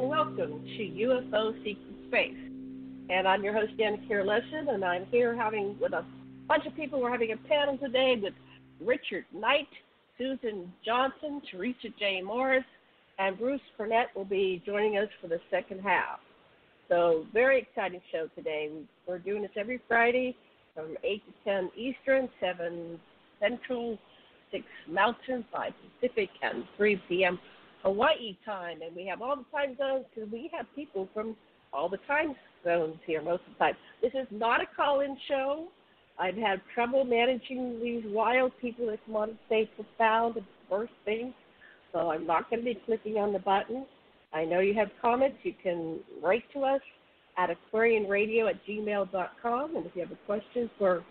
and welcome to UFO Secret Space. And I'm your host, Lessin, and I'm here with a bunch of people. We're having a panel today with Richard Knight, Susan Johnson, Theresa J. Morris, and Bruce Cornet will be joining us for the second half. So, very exciting show today. We're doing this every Friday from 8 to 10 Eastern, 7 Central, 6 Mountain, 5 Pacific, and 3 p.m. Hawaii time. And we have all the time zones because we have people from all the time zones here most of the time. This is not a call-in show. I've had trouble managing these wild people that come on and say profound and first things, so I'm not going to be clicking on the button. I know you have comments. You can write to us at aquarianradio@gmail.com, and if you have a question for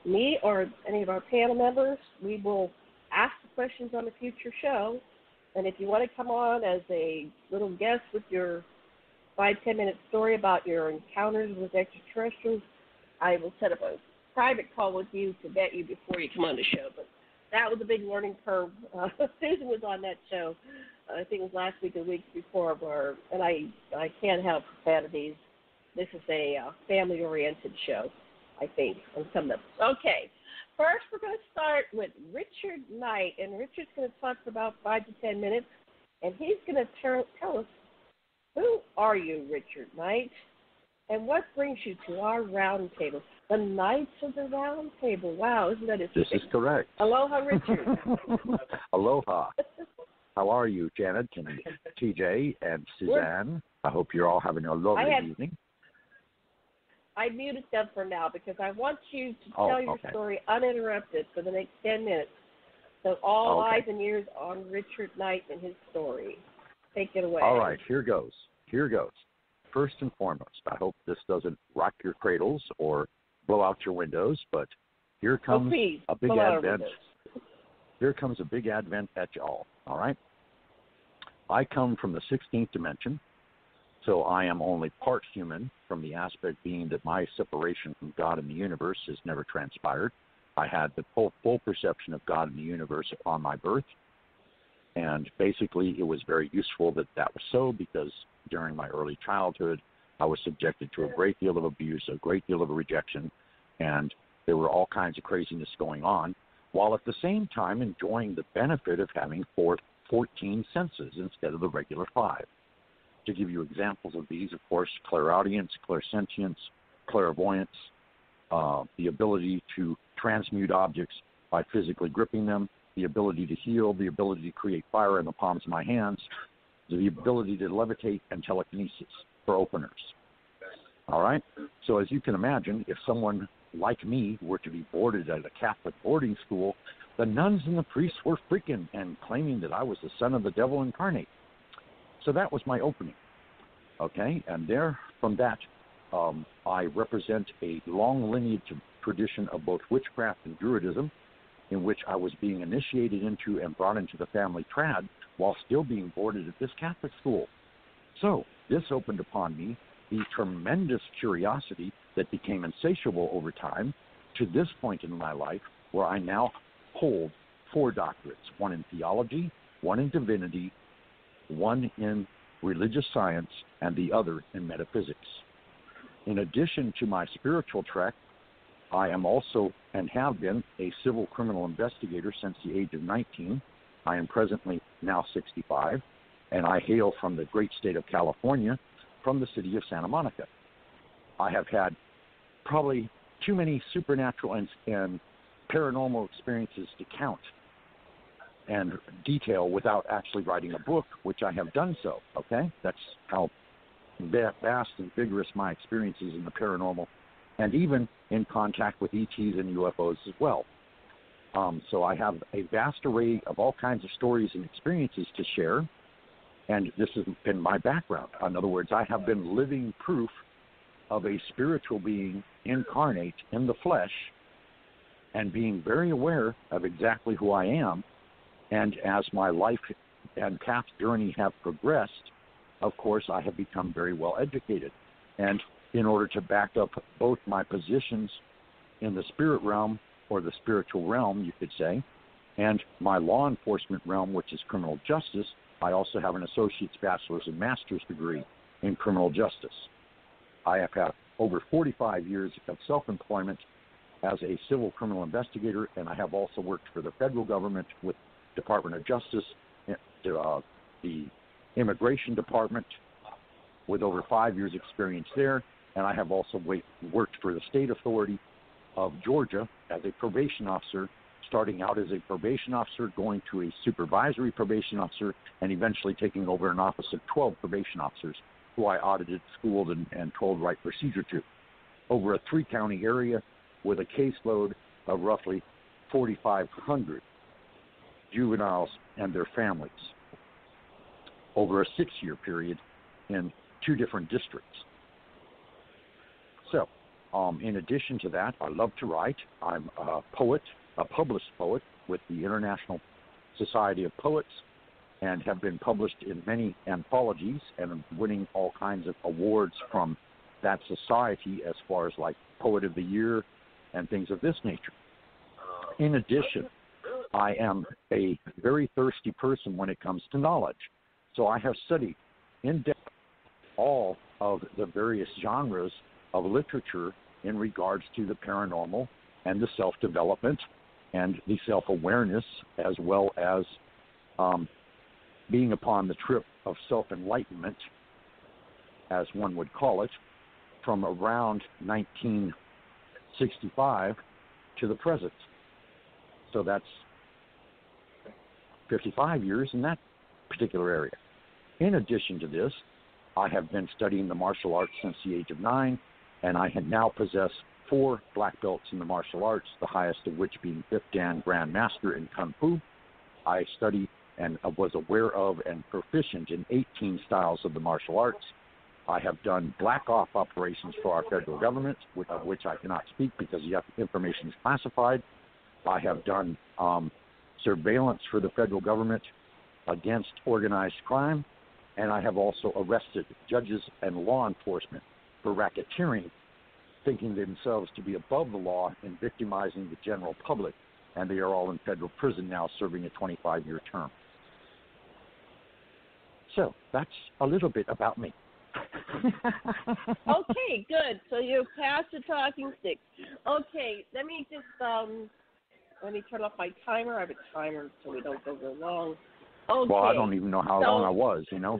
me or any of our panel members, we will ask the questions on a future show. And if you want to come on as a little guest with your 5-10 minute story about your encounters with extraterrestrials, I will set up a private call with you to vet you before you come on the show. But that was a big learning curve. Susan was on that show, I think it was last week or the week before, and I can't have profanities. This is a family-oriented show, I think, on some of them. Okay. First, we're going to start with Richard Knight, and Richard's going to talk for about 5 to 10 minutes, and he's going to tell us, who are you, Richard Knight, and what brings you to our round table? The Knights of the Round Table. Wow, isn't that interesting? This is correct. Aloha, Richard. Aloha. How are you, Janet and TJ and Suzanne? I hope you're all having a lovely evening. I muted them for now because I want you to tell your story uninterrupted for the next 10 minutes. So all eyes and ears on Richard Knight and his story. Take it away. All right, here goes. First and foremost, I hope this doesn't rock your cradles or blow out your windows, but here comes a big advent. Here comes a big advent at y'all, all right? I come from the 16th dimension. So I am only part human, from the aspect being that my separation from God and the universe has never transpired. I had the full perception of God and the universe upon my birth, and basically it was very useful that was so, because during my early childhood I was subjected to a great deal of abuse, a great deal of rejection, and there were all kinds of craziness going on, while at the same time enjoying the benefit of having 14 senses instead of the regular 5. To give you examples of these, of course, clairaudience, clairsentience, clairvoyance, the ability to transmute objects by physically gripping them, the ability to heal, the ability to create fire in the palms of my hands, the ability to levitate, and telekinesis for openers. All right? So as you can imagine, if someone like me were to be boarded at a Catholic boarding school, the nuns and the priests were freaking and claiming that I was the son of the devil incarnate. So that was my opening, okay? And from that, I represent a long lineage of tradition of both witchcraft and druidism, in which I was being initiated into and brought into the family trad while still being boarded at this Catholic school. So this opened upon me the tremendous curiosity that became insatiable over time to this point in my life, where I now hold 4 doctorates, one in theology, one in divinity, one in religious science, and the other in metaphysics. In addition to my spiritual track, I am also and have been a civil criminal investigator since the age of 19. I am presently now 65, and I hail from the great state of California, from the city of Santa Monica. I have had probably too many supernatural and paranormal experiences to count and detail without actually writing a book, which I have done so, okay? That's how vast and vigorous my experiences in the paranormal, and even in contact with ETs and UFOs as well. So I have a vast array of all kinds of stories and experiences to share, and this has been my background. In other words, I have been living proof of a spiritual being incarnate in the flesh and being very aware of exactly who I am. And as my life and path journey have progressed, of course, I have become very well educated. And in order to back up both my positions in the spirit realm, or the spiritual realm, you could say, and my law enforcement realm, which is criminal justice, I also have an associate's, bachelor's, and master's degree in criminal justice. I have had over 45 years of self-employment as a civil criminal investigator, and I have also worked for the federal government with Department of Justice, the Immigration Department, with over 5 years' experience there, and I have also worked for the State Authority of Georgia as a probation officer, starting out as a probation officer, going to a supervisory probation officer, and eventually taking over an office of 12 probation officers who I audited, schooled, and told right procedure to, over a 3-county area with a caseload of roughly 4,500 juveniles and their families over a 6-year period in 2 different districts. So, in addition to that, I love to write. I'm a poet, a published poet with the International Society of Poets, and have been published in many anthologies and I'm winning all kinds of awards from that society as far as like Poet of the Year and things of this nature. In addition, I am a very thirsty person when it comes to knowledge. So I have studied in depth all of the various genres of literature in regards to the paranormal and the self-development and the self-awareness, as well as being upon the trip of self-enlightenment, as one would call it, from around 1965 to the present. So that's 55 years in that particular area. In addition to this, I have been studying the martial arts since the age of 9, and I now possess 4 black belts in the martial arts, the highest of which being 5th Dan Grand Master in Kung Fu. I study and was aware of and proficient in 18 styles of the martial arts. I have done black ops operations for our federal government, of which I cannot speak because the information is classified. I have done surveillance for the federal government against organized crime, and I have also arrested judges and law enforcement for racketeering, thinking themselves to be above the law and victimizing the general public, and they are all in federal prison now serving a 25-year term. So that's a little bit about me. Okay, good. So you passed the talking stick. Okay, let me just let me turn off my timer. I have a timer so we don't go very long. Okay. Well, I don't even know how long I was, you know.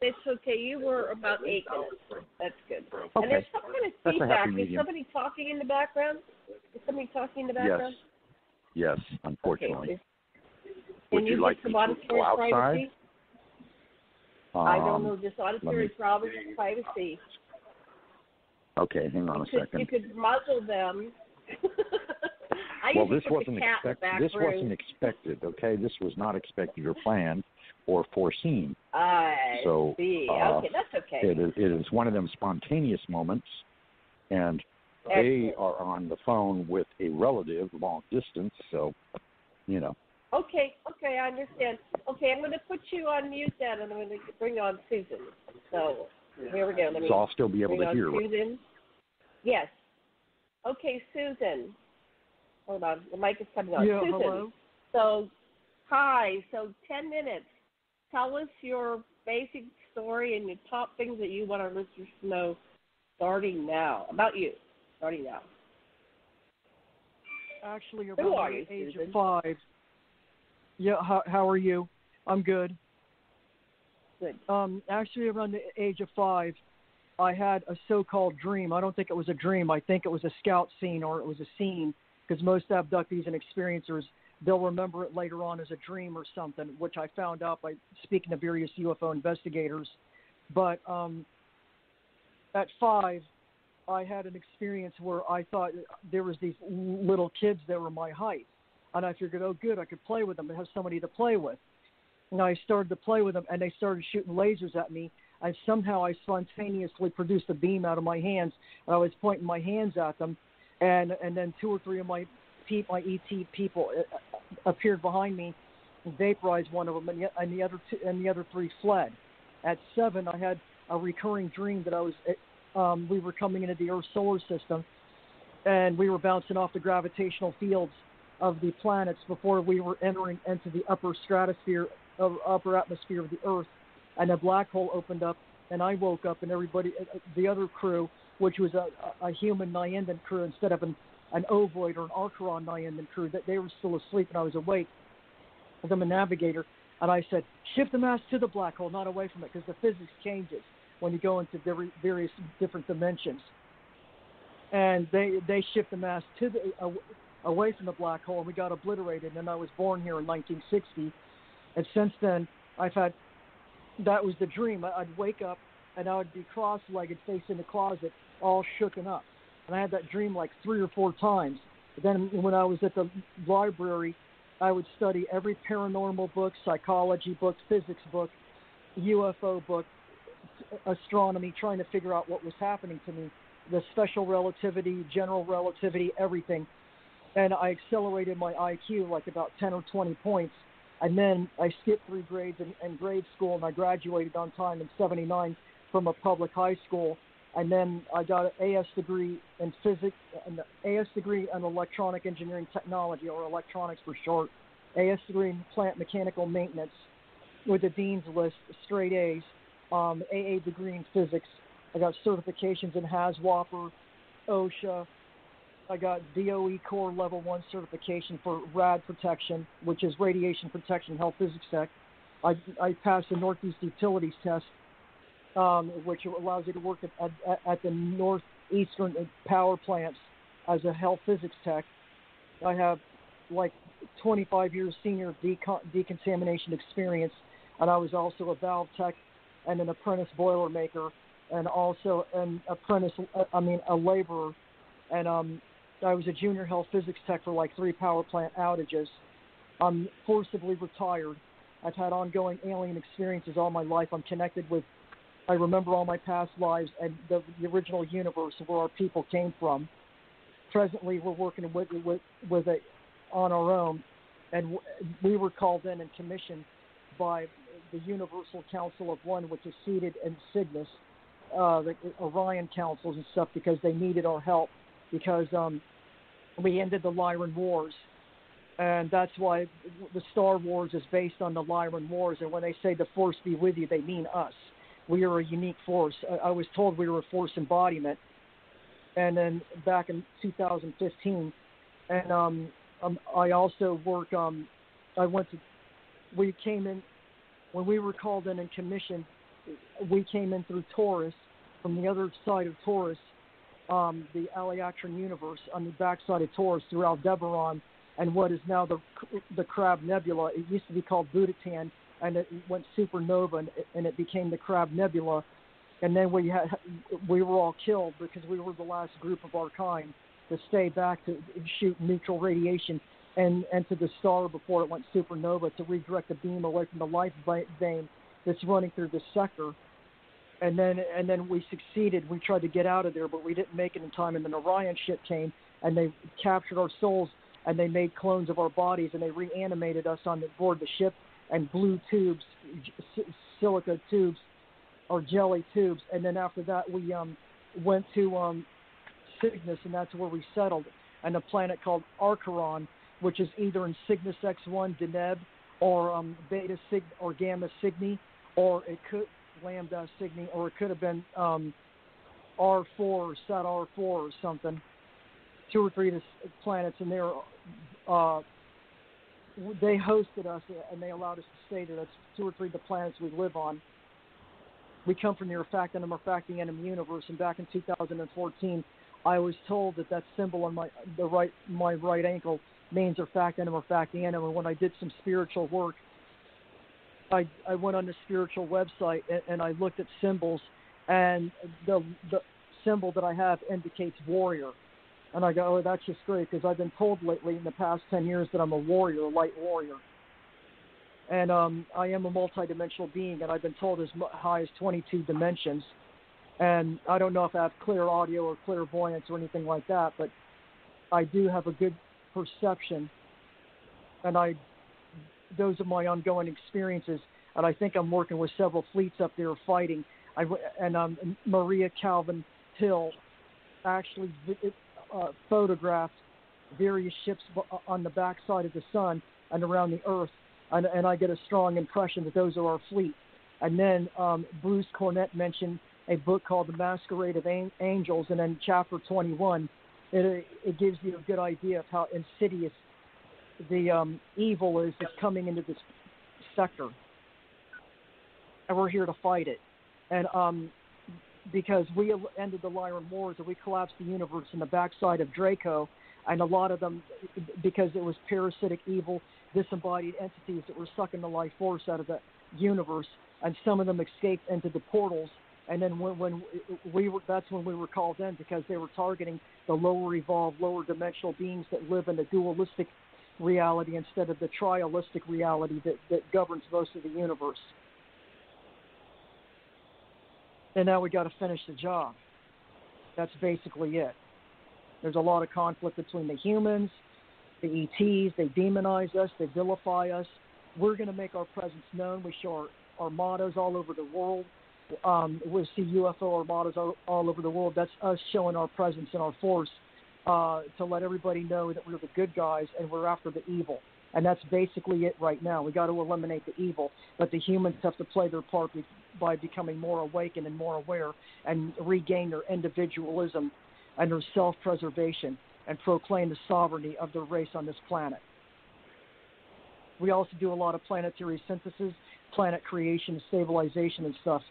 It's okay. You were about 8 minutes. That's good. Okay. And there's some kind of feedback. Is somebody talking in the background? Yes, unfortunately. Okay. Would you like me to go outside? I don't know, just auditory privacy. Okay, hang on a second. You could muzzle them. Well, this wasn't expected, okay? This was not expected or planned or foreseen. I see. Okay, that's okay. It is one of them spontaneous moments, and they are on the phone with a relative long distance, so, you know. Okay, I understand. Okay, I'm going to put you on mute then, and I'm going to bring on Susan. So, here we go. So I'll still be able to hear. Susan. Yes. Okay, Susan. Hold on. The mic is coming on. Yeah, Susan. hello. So, hi. So, 10 minutes. Tell us your basic story and your top things that you want our listeners to know starting now. About you. Starting now. Actually, around the age of 5. Yeah, how are you? I'm good. Good. Actually, around the age of 5, I had a so-called dream. I don't think it was a dream. I think it was a scout scene or it was a scene, because most abductees and experiencers, they'll remember it later on as a dream or something, which I found out by speaking to various UFO investigators. But at 5, I had an experience where I thought there was these little kids that were my height. And I figured, oh, good, I could play with them and have somebody to play with. And I started to play with them, and they started shooting lasers at me. And somehow I spontaneously produced a beam out of my hands, and I was pointing my hands at them. And then 2 or 3 of my ET people appeared behind me and vaporized one of them, and the other 3 fled. At 7, I had a recurring dream that we were coming into the Earth's solar system, and we were bouncing off the gravitational fields of the planets before we were entering into the upper stratosphere upper atmosphere of the Earth, and a black hole opened up, and I woke up, and everybody, the other crew, which was a human Nyandan crew instead of an ovoid or an Archeron Nyandan crew, that they were still asleep, and I was awake. I'm a navigator, and I said, shift the mass to the black hole, not away from it, because the physics changes when you go into various different dimensions. And they shift the mass to away from the black hole, and we got obliterated. And I was born here in 1960, and since then that was the dream. I'd wake up and I would be cross-legged, facing the closet, all shooken up. And I had that dream like 3 or 4 times. But then when I was at the library, I would study every paranormal book, psychology book, physics book, UFO book, astronomy, trying to figure out what was happening to me, the special relativity, general relativity, everything. And I accelerated my IQ like about 10 or 20 points. And then I skipped 3 grades in grade school, and I graduated on time in 79 from a public high school. And then I got an AS degree in physics, an AS degree in electronic engineering technology, or electronics for short, AS degree in plant mechanical maintenance with a dean's list, straight A's, AA degree in physics. I got certifications in HAZWOPER, OSHA. I got DOE Core Level 1 certification for RAD protection, which is Radiation Protection Health Physics Tech. I passed the Northeast Utilities Test, which allows you to work at the northeastern power plants as a health physics tech. I have like 25 years senior decontamination experience, and I was also a valve tech and an apprentice boiler maker, and also a laborer. And I was a junior health physics tech for like 3 power plant outages. I'm forcibly retired. I've had ongoing alien experiences all my life. I'm connected with, I remember all my past lives and the original universe of where our people came from. Presently, we're working with it on our own, and we were called in and commissioned by the Universal Council of One, which is seated in Cygnus, the Orion councils and stuff, because they needed our help, because we ended the Lyran Wars. And that's why the Star Wars is based on the Lyran Wars. And when they say the Force be with you, they mean us. We are a unique force. I was told we were a force embodiment. And then back in 2015, and I also work. We came in when we were called in and commissioned. We came in through Taurus, from the other side of Taurus, the Aleactron universe, on the backside of Taurus through Aldebaran, and what is now the Crab Nebula. It used to be called Budokan, and it went supernova, and it became the Crab Nebula. And then we were all killed because we were the last group of our kind to stay back to shoot neutral radiation and to the star before it went supernova, to redirect the beam away from the life vein that's running through the sector. And then we succeeded. We tried to get out of there, but we didn't make it in time. And then Orion ship came, and they captured our souls, and they made clones of our bodies, and they reanimated us on board the ship, and blue tubes, silica tubes, or jelly tubes. And then after that, we went to Cygnus, and that's where we settled, and a planet called Archeron, which is either in Cygnus X1 Deneb, or Beta Cygni, or Gamma Cygni, or it could Lambda Cygni, or it could have been R4 or Sat R4 or something. 2 or 3 planets, and they hosted us, and they allowed us to stay there. That's 2 or 3 of the planets we live on. We come from the Urfactinum universe, and back in 2014, I was told that symbol on my right ankle means Urfactinum, and when I did some spiritual work, I went on the spiritual website and I looked at symbols, and the symbol that I have indicates warrior. And I go, oh, that's just great, because I've been told lately in the past 10 years that I'm a warrior, a light warrior. And I am a multidimensional being, and I've been told as high as 22 dimensions. And I don't know if I have clear audio or clairvoyance or anything like that, but I do have a good perception. And those are my ongoing experiences. And I think I'm working with several fleets up there fighting. Maria Calvin Hill actually photographed various ships on the backside of the sun and around the Earth, and I get a strong impression that those are our fleet. And then Bruce Cornet mentioned a book called The Masquerade of Angels, and then chapter 21, it gives you a good idea of how insidious the evil is that's coming into this sector. And we're here to fight it. And because we ended the Lyran Wars and we collapsed the universe in the backside of Draco, and a lot of them, because it was parasitic, evil, disembodied entities that were sucking the life force out of the universe, and some of them escaped into the portals. And then that's when we were called in, because they were targeting the lower evolved, lower dimensional beings that live in the dualistic reality instead of the trialistic reality that governs most of the universe. And now we got to finish the job. That's basically it. There's a lot of conflict between the humans, the ETs. They demonize us. They vilify us. We're going to make our presence known. We show our armadas all over the world. We'll see UFO armadas all over the world. That's us showing our presence and our force to let everybody know that we're the good guys and we're after the evil. And that's basically it right now. We got to eliminate the evil, but the humans have to play their part by becoming more awakened and more aware and regain their individualism and their self-preservation and proclaim the sovereignty of their race on this planet. We also do a lot of planetary synthesis, planet creation, stabilization and stuff.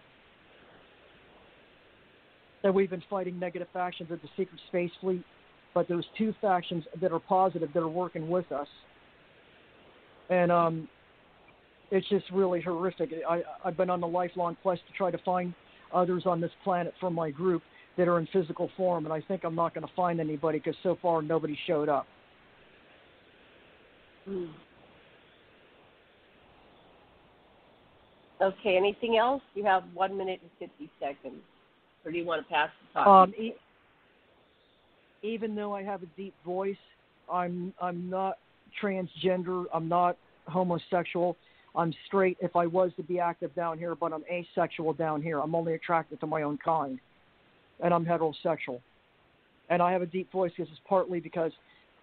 And we've been fighting negative factions of the Secret Space Fleet, but there's two factions that are positive that are working with us. And it's just really horrific. I've been on a lifelong quest to try to find others on this planet from my group that are in physical form, and I think I'm not going to find anybody because so far nobody showed up. Okay, anything else? You have 1 minute and 50 seconds. Or do you want to pass the time? Even though I have a deep voice, I'm not transgender. I'm not homosexual. I'm straight if I was to be active down here, but I'm asexual down here. I'm only attracted to my own kind. And I'm heterosexual. And I have a deep voice because it's partly because,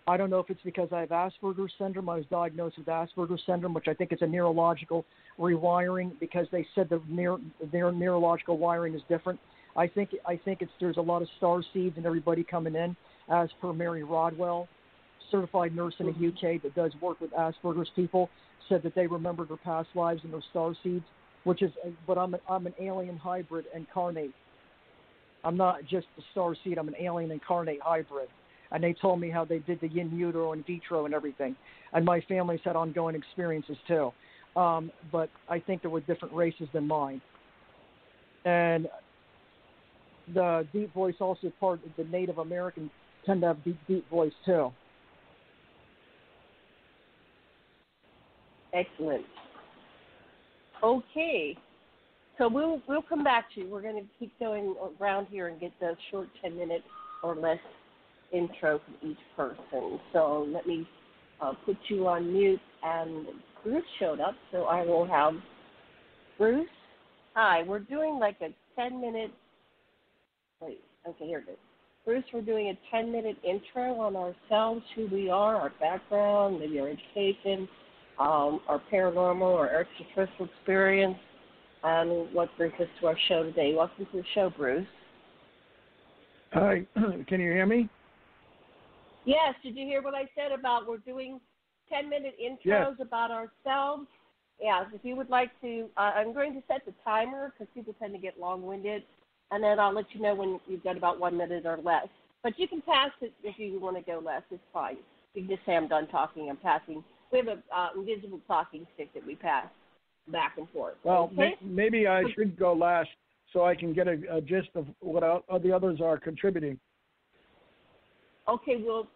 I don't know if it's because I have Asperger's syndrome. I was diagnosed with Asperger's syndrome, which I think is a neurological rewiring because they said their neurological wiring is different. I think there's a lot of star seeds and everybody coming in, as per Mary Rodwell, certified nurse in the UK that does work with Asperger's people, said that they remember their past lives and their star seeds, but I'm an alien hybrid incarnate. I'm not just a star seed, I'm an alien incarnate hybrid. And they told me how they did the in utero and vitro and everything. And my family's had ongoing experiences too. But I think there were different races than mine. And the deep voice also part of the Native Americans tend to have deep voice too. Excellent. Okay. So we'll come back to you. We're going to keep going around here and get the short 10-minute or less intro from each person. So let me put you on mute. And Bruce showed up, so I will have Bruce. Hi. We're doing like a 10-minute. Wait. Okay, here it is. Bruce, we're doing a 10-minute intro on ourselves, who we are, our background, maybe our education, our paranormal or extraterrestrial experience, and what brings us to our show today. Welcome to the show, Bruce. Hi. Can you hear me? Yes. Did you hear what I said about we're doing 10-minute intros about ourselves? Yes. If you would like to, I'm going to set the timer because people tend to get long-winded, and then I'll let you know when you've got about 1 minute or less. But you can pass it if you want to go less. It's fine. You can just say I'm done talking. I'm passing. We have an invisible talking stick that we pass back and forth. Well, okay? Maybe I should go last so I can get a gist of what the others are contributing. Okay, well,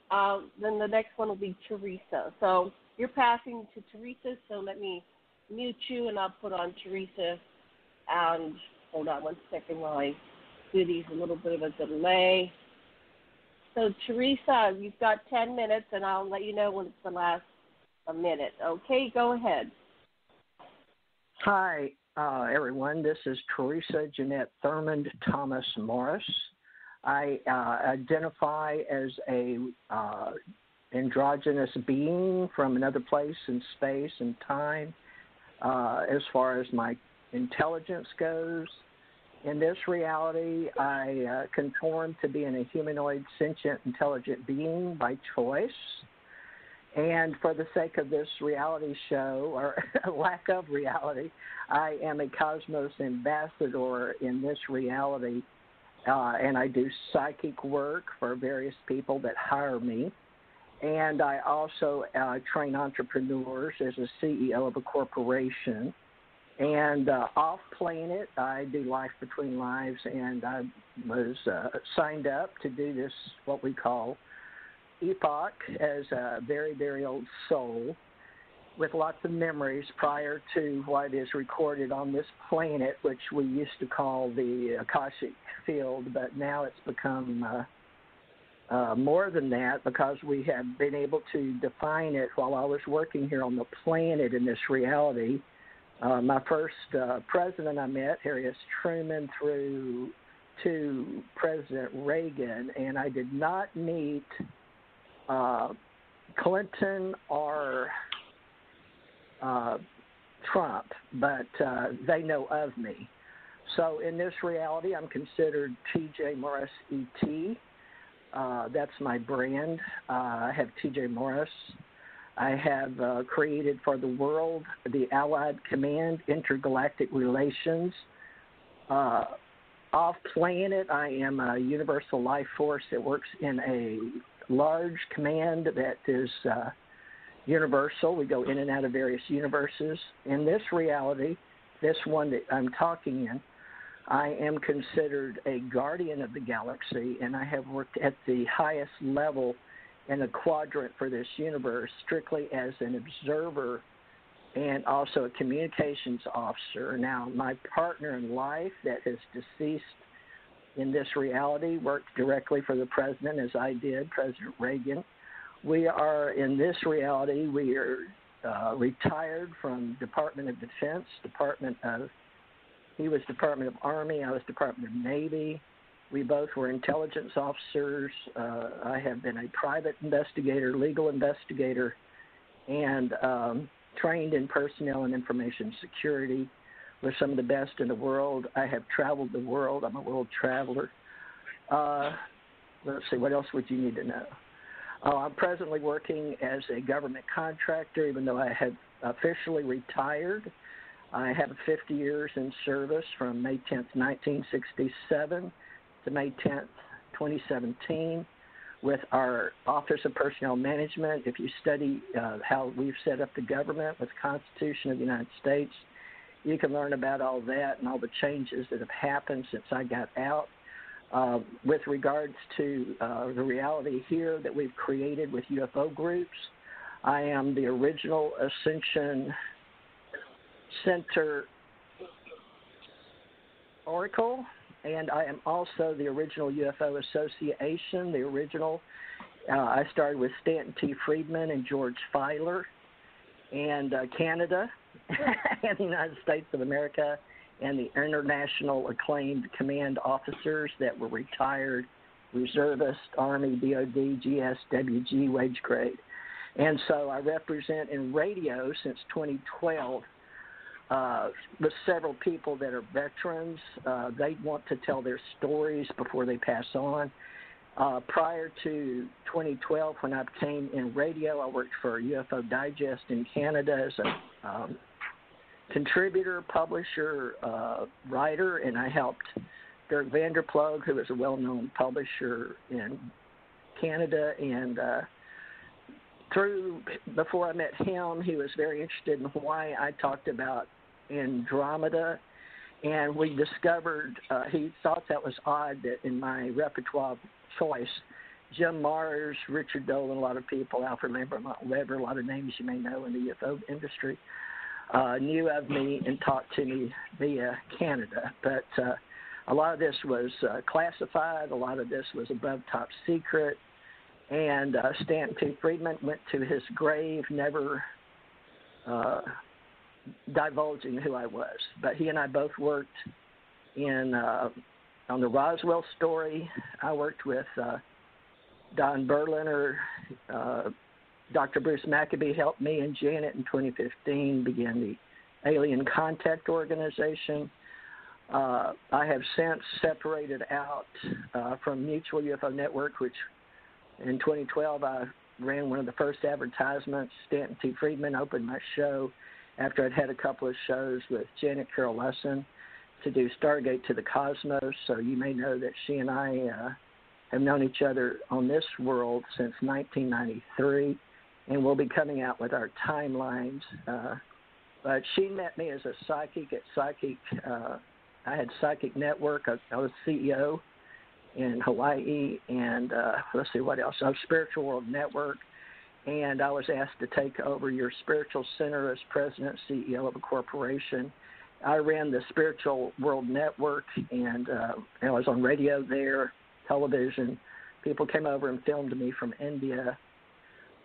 then the next one will be Theresa. So you're passing to Theresa, so let me mute you, and I'll put on Theresa. And hold on 1 second while I do these a little bit of a delay. So, Theresa, you've got 10 minutes, and I'll let you know when it's the last minute. Okay, go ahead. Hi, everyone. This is Theresa Jeanette Thurmond Thomas Morris. I identify as a androgynous being from another place in space and time. As far as my intelligence goes, in this reality, I conform to being a humanoid, sentient, intelligent being by choice. And for the sake of this reality show, or lack of reality, I am a cosmos ambassador in this reality, and I do psychic work for various people that hire me. And I also train entrepreneurs as a CEO of a corporation. And off planet, I do life between lives, and I was signed up to do this, what we call epoch, as a very, very old soul with lots of memories prior to what is recorded on this planet, which we used to call the Akashic field, but now it's become more than that, because we have been able to define it while I was working here on the planet in this reality. My first president I met, Harry S. Truman, through to President Reagan, and I did not meet Clinton or Trump, but they know of me. So in this reality, I'm considered T.J. Morris E.T. That's my brand. I have T.J. Morris. I have created for the world the Allied Command Intergalactic Relations. Off planet, I am a universal life force that works in a large command that is universal. We go in and out of various universes. In this reality, this one that I'm talking in, I am considered a guardian of the galaxy, and I have worked at the highest level in a quadrant for this universe, strictly as an observer and also a communications officer. Now, my partner in life that is deceased in this reality worked directly for the president, as I did, President Reagan. We are, in this reality, we are retired from Department of Defense, he was Department of Army, I was Department of Navy. We both were intelligence officers. I have been a private investigator, legal investigator, and trained in personnel and information security with some of the best in the world. I have traveled the world. I'm a world traveler. Let's see, what else would you need to know? I'm presently working as a government contractor, even though I have officially retired. I have 50 years in service from May 10th, 1967 to May 10th, 2017 with our Office of Personnel Management. If you study how we've set up the government with the Constitution of the United States, you can learn about all that and all the changes that have happened since I got out. With regards to the reality here that we've created with UFO groups, I am the original Ascension Center Oracle, and I am also the original UFO Association, the original. I started with Stanton T. Friedman and George Filer, and Canada, and the United States of America, and the international acclaimed command officers that were retired, reservist, Army, DOD, GS, WG, wage grade. And so I represent in radio since 2012 with several people that are veterans. They want to tell their stories before they pass on. Prior to 2012, when I became in radio, I worked for UFO Digest in Canada as a contributor, publisher, writer, and I helped Dirk Vanderplug, who is a well-known publisher in Canada, and before I met him, he was very interested in why I talked about Andromeda, and we discovered, he thought that was odd that in my repertoire choice, Jim Mars, Richard Dolan, a lot of people, Alfred Lambert Weber, a lot of names you may know in the UFO industry, knew of me and talked to me via Canada. But a lot of this was classified, a lot of this was above top secret, and Stanton T. Friedman went to his grave never divulging who I was. But he and I both worked on the Roswell story. I worked with Don Berliner, Dr. Bruce Maccabee helped me and Janet in 2015 begin the Alien Contact Organization. I have since separated out from Mutual UFO Network, which in 2012 I ran one of the first advertisements. Stanton T. Friedman opened my show after I'd had a couple of shows with Janet Carroll Lessin to do Stargate to the Cosmos. So you may know that she and I have known each other on this world since 1993, and we'll be coming out with our timelines. But she met me as a psychic at Psychic. I had Psychic Network. I was CEO in Hawaii, and let's see what else. I was Spiritual World Network, and I was asked to take over your spiritual center as president, CEO of a corporation. I ran the Spiritual World Network, and I was on radio there, television. People came over and filmed me from India.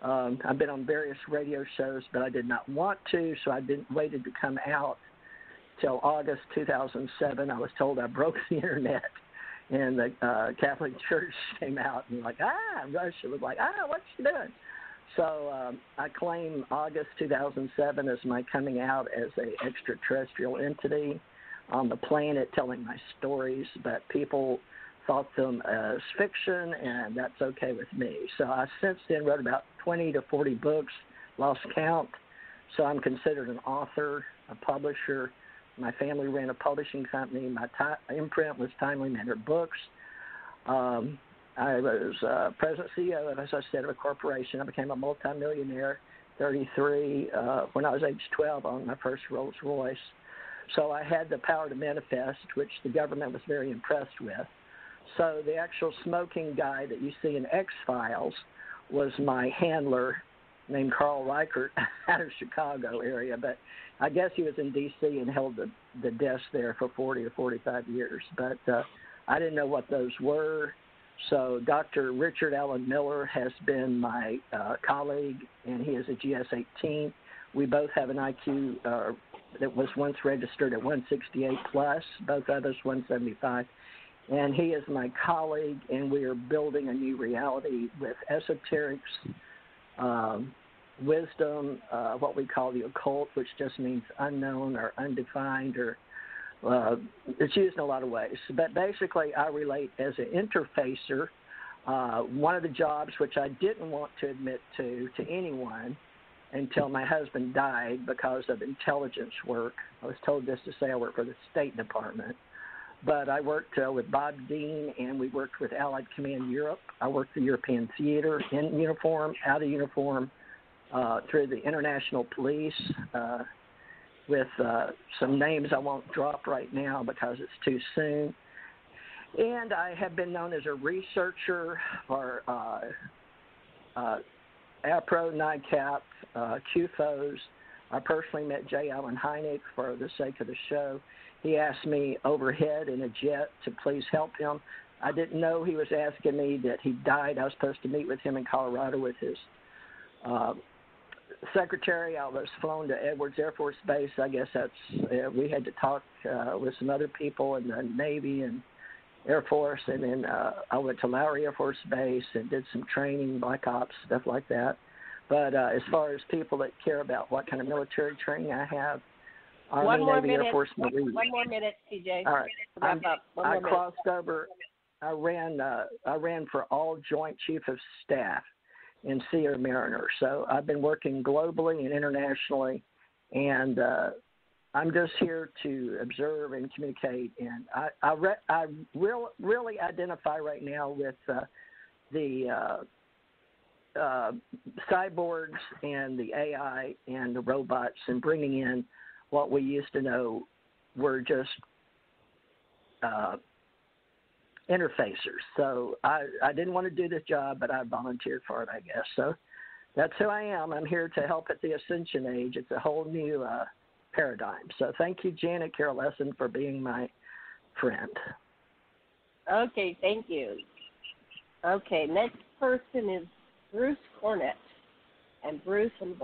I've been on various radio shows, but I did not want to, so I waited to come out till August 2007. I was told I broke the internet, and the Catholic Church came out and Russia was like, what's she doing? So I claim August 2007 as my coming out as an extraterrestrial entity on the planet telling my stories, but people thought them as fiction, and that's okay with me. So I since then wrote about 20 to 40 books, lost count. So I'm considered an author, a publisher. My family ran a publishing company. My imprint was Timely Manner Books. I was president CEO, as I said, of a corporation. I became a multimillionaire, 33, when I was age 12 on my first Rolls Royce. So I had the power to manifest, which the government was very impressed with. So the actual smoking guy that you see in X-Files was my handler named Carl Reichert out of Chicago area, but I guess he was in D.C. and held the desk there for 40 or 45 years. But I didn't know what those were. So Dr. Richard Allen Miller has been my colleague, and he is a GS-18. We both have an IQ that was once registered at 168 plus, both of us 175. And he is my colleague, and we are building a new reality with esoterics, wisdom, what we call the occult, which just means unknown or undefined, or it's used in a lot of ways. But basically, I relate as an interfacer. One of the jobs which I didn't want to admit to anyone until my husband died because of intelligence work. I was told just to say I work for the State Department. But I worked with Bob Dean, and we worked with Allied Command Europe. I worked the European Theater in uniform, out of uniform, through the International Police, with some names I won't drop right now because it's too soon. And I have been known as a researcher for APRO, NICAP, QFOs. I personally met J. Allen Hynek for the sake of the show. He asked me overhead in a jet to please help him. I didn't know he was asking me that he died. I was supposed to meet with him in Colorado with his secretary. I was flown to Edwards Air Force Base. I guess we had to talk with some other people in the Navy and Air Force, and then I went to Lowry Air Force Base and did some training, Black Ops, stuff like that. But as far as people that care about what kind of military training I have, Army, Navy, Air Force, Marine. One more minute, CJ. All right. I crossed over. I ran for all Joint Chief of Staff in Sea Air Mariner. So I've been working globally and internationally, and I'm just here to observe and communicate. And I really identify right now with the cyborgs and the AI and the robots, and bringing in what we used to know were just interfacers. So I didn't want to do this job, but I volunteered for it, I guess. So that's who I am. I'm here to help at the Ascension Age. It's a whole new paradigm. So thank you, Janet Carroll Lessin, for being my friend. Okay, thank you. Okay, next person is Bruce Cornet. And Bruce, I'm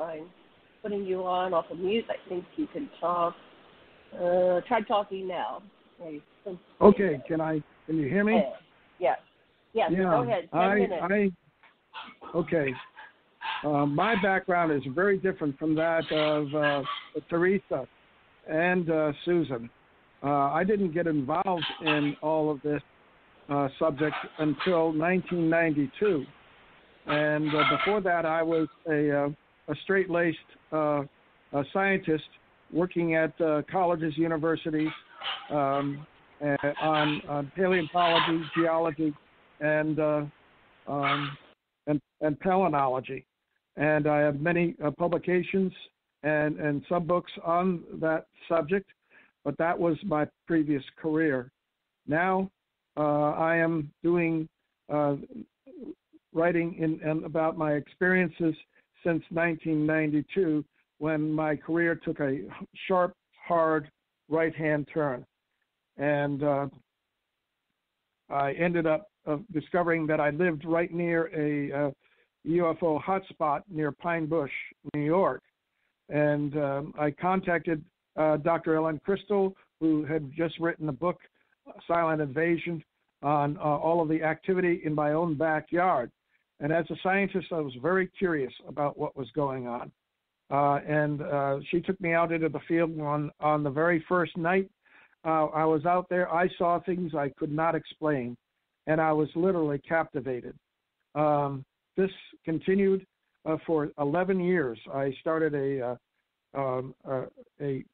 putting you on off of mute. I think you can talk. Try talking now. Okay, can you hear me? Yes. Yes, yeah. Go ahead. 10 minutes. Okay. My background is very different from that of Theresa and Susan. I didn't get involved in all of this subject until 1992. And before that, I was a straight-laced scientist working at colleges, universities, on paleontology, geology, and palynology. And I have many publications and sub-books on that subject, but that was my previous career. Now I am doing writing about my experiences since 1992, when my career took a sharp, hard right-hand turn. And I ended up discovering that I lived right near a UFO hotspot near Pine Bush, New York. And I contacted Dr. Ellen Crystal, who had just written a book, Silent Invasion, on all of the activity in my own backyard. And as a scientist, I was very curious about what was going on. And she took me out into the field on the very first night. I was out there. I saw things I could not explain, and I was literally captivated. This continued for 11 years. I started a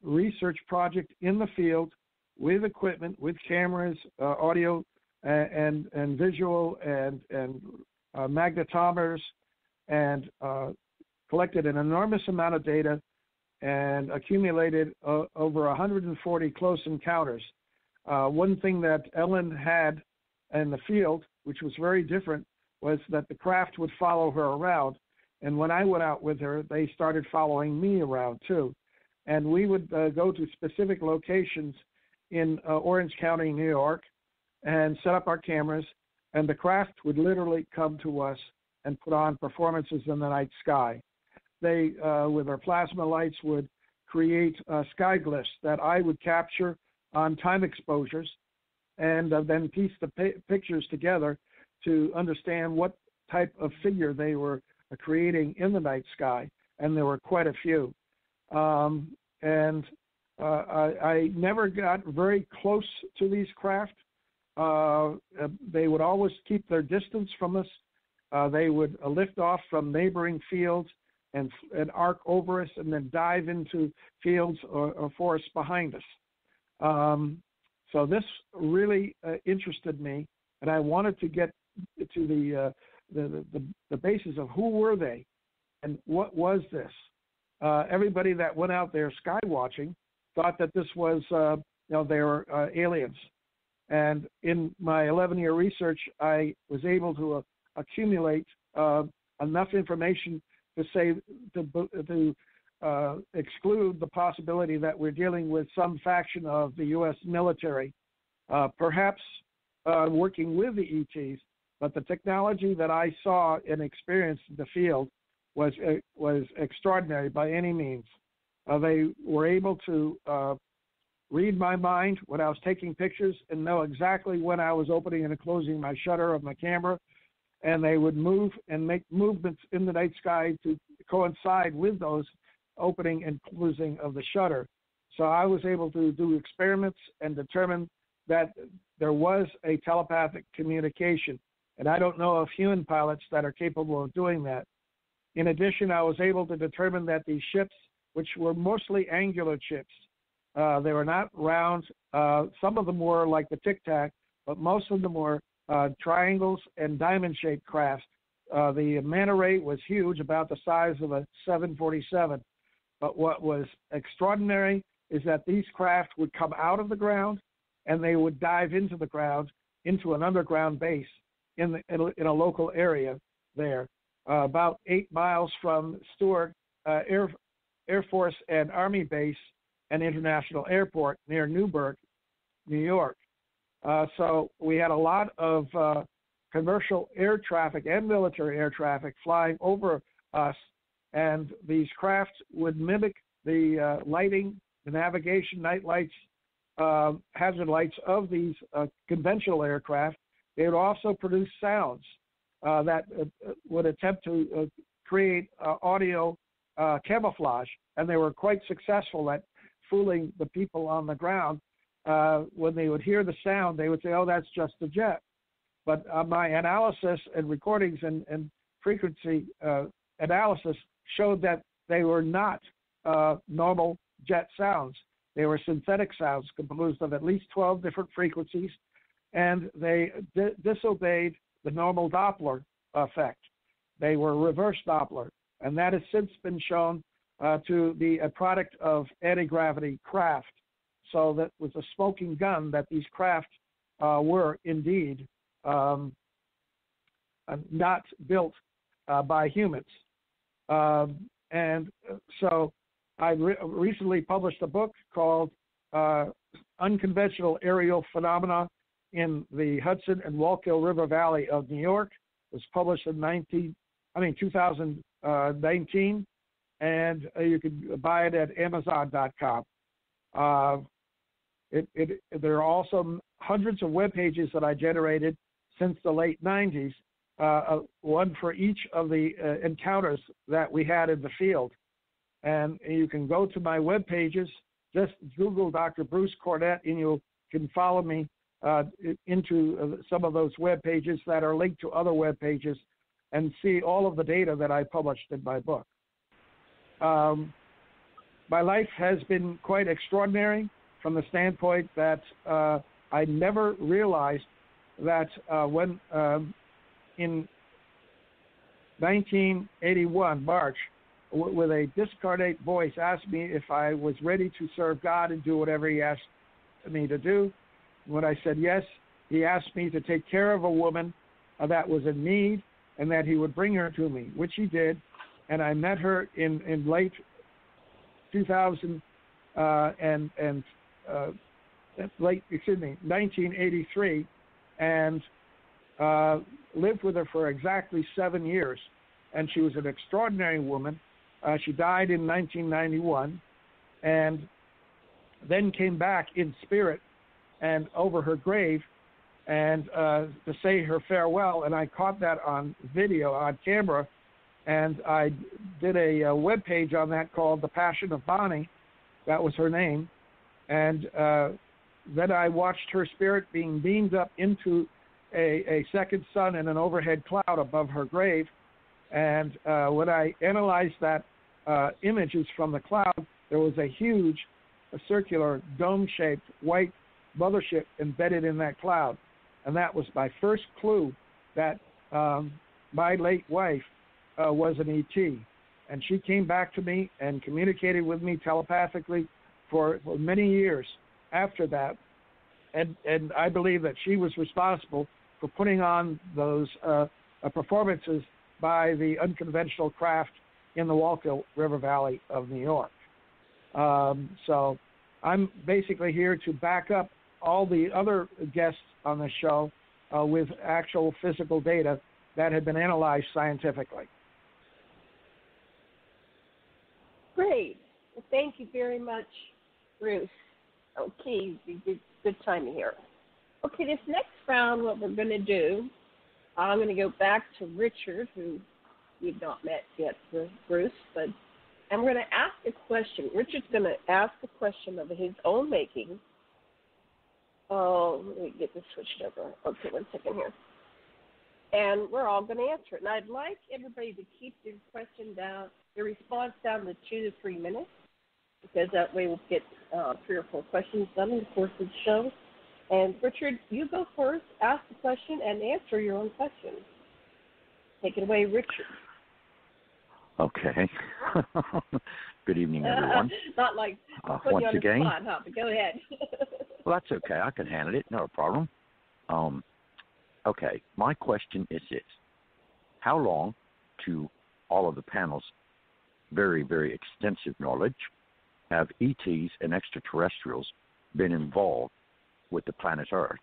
research project in the field with equipment, with cameras, audio and visual and magnetometers, and collected an enormous amount of data and accumulated over 140 close encounters. One thing that Ellen had in the field, which was very different, was that the craft would follow her around. And when I went out with her, they started following me around too. And we would go to specific locations in Orange County, New York, and set up our cameras, and the craft would literally come to us and put on performances in the night sky. They, with their plasma lights, would create sky glyphs that I would capture on time exposures, and then piece the pictures together to understand what type of figure they were creating in the night sky, and there were quite a few. I never got very close to these craft. They would always keep their distance from us. They would lift off from neighboring fields and arc over us and then dive into fields or forests behind us. So this really interested me, and I wanted to get to the basis of who were they and what was this. Everybody that went out there sky watching thought that this was, they were aliens. And in my 11-year research, I was able to accumulate enough information to say to exclude the possibility that we're dealing with some faction of the U.S. military, perhaps working with the ETs. But the technology that I saw and experienced in the field was extraordinary by any means. They were able to read my mind when I was taking pictures and know exactly when I was opening and closing my shutter of my camera, and they would move and make movements in the night sky to coincide with those opening and closing of the shutter. So I was able to do experiments and determine that there was a telepathic communication, and I don't know of human pilots that are capable of doing that. In addition, I was able to determine that these ships, which were mostly angular ships, they were not round. Some of them were like the Tic Tac, but most of them were triangles and diamond-shaped craft. The manta ray was huge, about the size of a 747. But what was extraordinary is that these craft would come out of the ground and they would dive into the ground, into an underground base in a local area there, about 8 miles from Stewart Air Force and Army Base and International Airport near Newburgh, New York. So we had a lot of commercial air traffic and military air traffic flying over us, and these crafts would mimic the lighting, the navigation, night lights, hazard lights of these conventional aircraft. They would also produce sounds that would attempt to create audio camouflage, and they were quite successful at fooling the people on the ground. When they would hear the sound, they would say, "Oh, that's just a jet." But my analysis and recordings and frequency analysis showed that they were not normal jet sounds. They were synthetic sounds composed of at least 12 different frequencies, and they disobeyed the normal Doppler effect. They were reverse Doppler, and that has since been shown to be a product of anti-gravity craft. So that was a smoking gun that these craft were indeed not built by humans. And so I recently published a book called Unconventional Aerial Phenomena in the Hudson and Wallkill River Valley of New York. It was published in 2019, and you can buy it at Amazon.com. There are also hundreds of web pages that I generated since the late 90s, one for each of the encounters that we had in the field. And you can go to my web pages, just Google Dr. Bruce Cornet, and you can follow me into some of those web pages that are linked to other web pages and see all of the data that I published in my book. My life has been quite extraordinary from the standpoint that I never realized that when in 1981, March, with a discarnate voice, asked me if I was ready to serve God and do whatever he asked me to do. When I said yes, he asked me to take care of a woman that was in need and that he would bring her to me, which he did. And I met her in late 1983, and lived with her for exactly 7 years. And she was an extraordinary woman. She died in 1991, and then came back in spirit and over her grave and to say her farewell. And I caught that on video, on camera, and I did a web page on that called The Passion of Bonnie. That was her name. And then I watched her spirit being beamed up into a second sun in an overhead cloud above her grave. And when I analyzed that images from the cloud, there was a huge, circular, dome-shaped white mothership embedded in that cloud. And that was my first clue that my late wife was an ET. And she came back to me and communicated with me telepathically for many years after that. And I believe that she was responsible for putting on those performances by the unconventional craft in the Wallkill River Valley of New York. So I'm basically here to back up all the other guests on the show with actual physical data that had been analyzed scientifically. Great. Well, thank you very much, Bruce. Okay, good timing here. Okay, this next round, what we're going to do, I'm going to go back to Richard, who we've not met yet, Bruce, but I'm going to ask a question. Richard's going to ask a question of his own making. Oh, let me get this switched over. Okay, 1 second here. And we're all going to answer it. And I'd like everybody to keep their question down, their response down to 2 to 3 minutes, because that way we'll get 3 or 4 questions done in the course of the show. And Richard, you go first, ask the question, and answer your own question. Take it away, Richard. Okay. Good evening, everyone. Not like putting once you on again, the spot, huh? But go ahead. Well, that's okay. I can handle it. No problem. Okay. My question is this. How long, to all of the panel's very, very extensive knowledge, have ETs and extraterrestrials been involved with the planet Earth?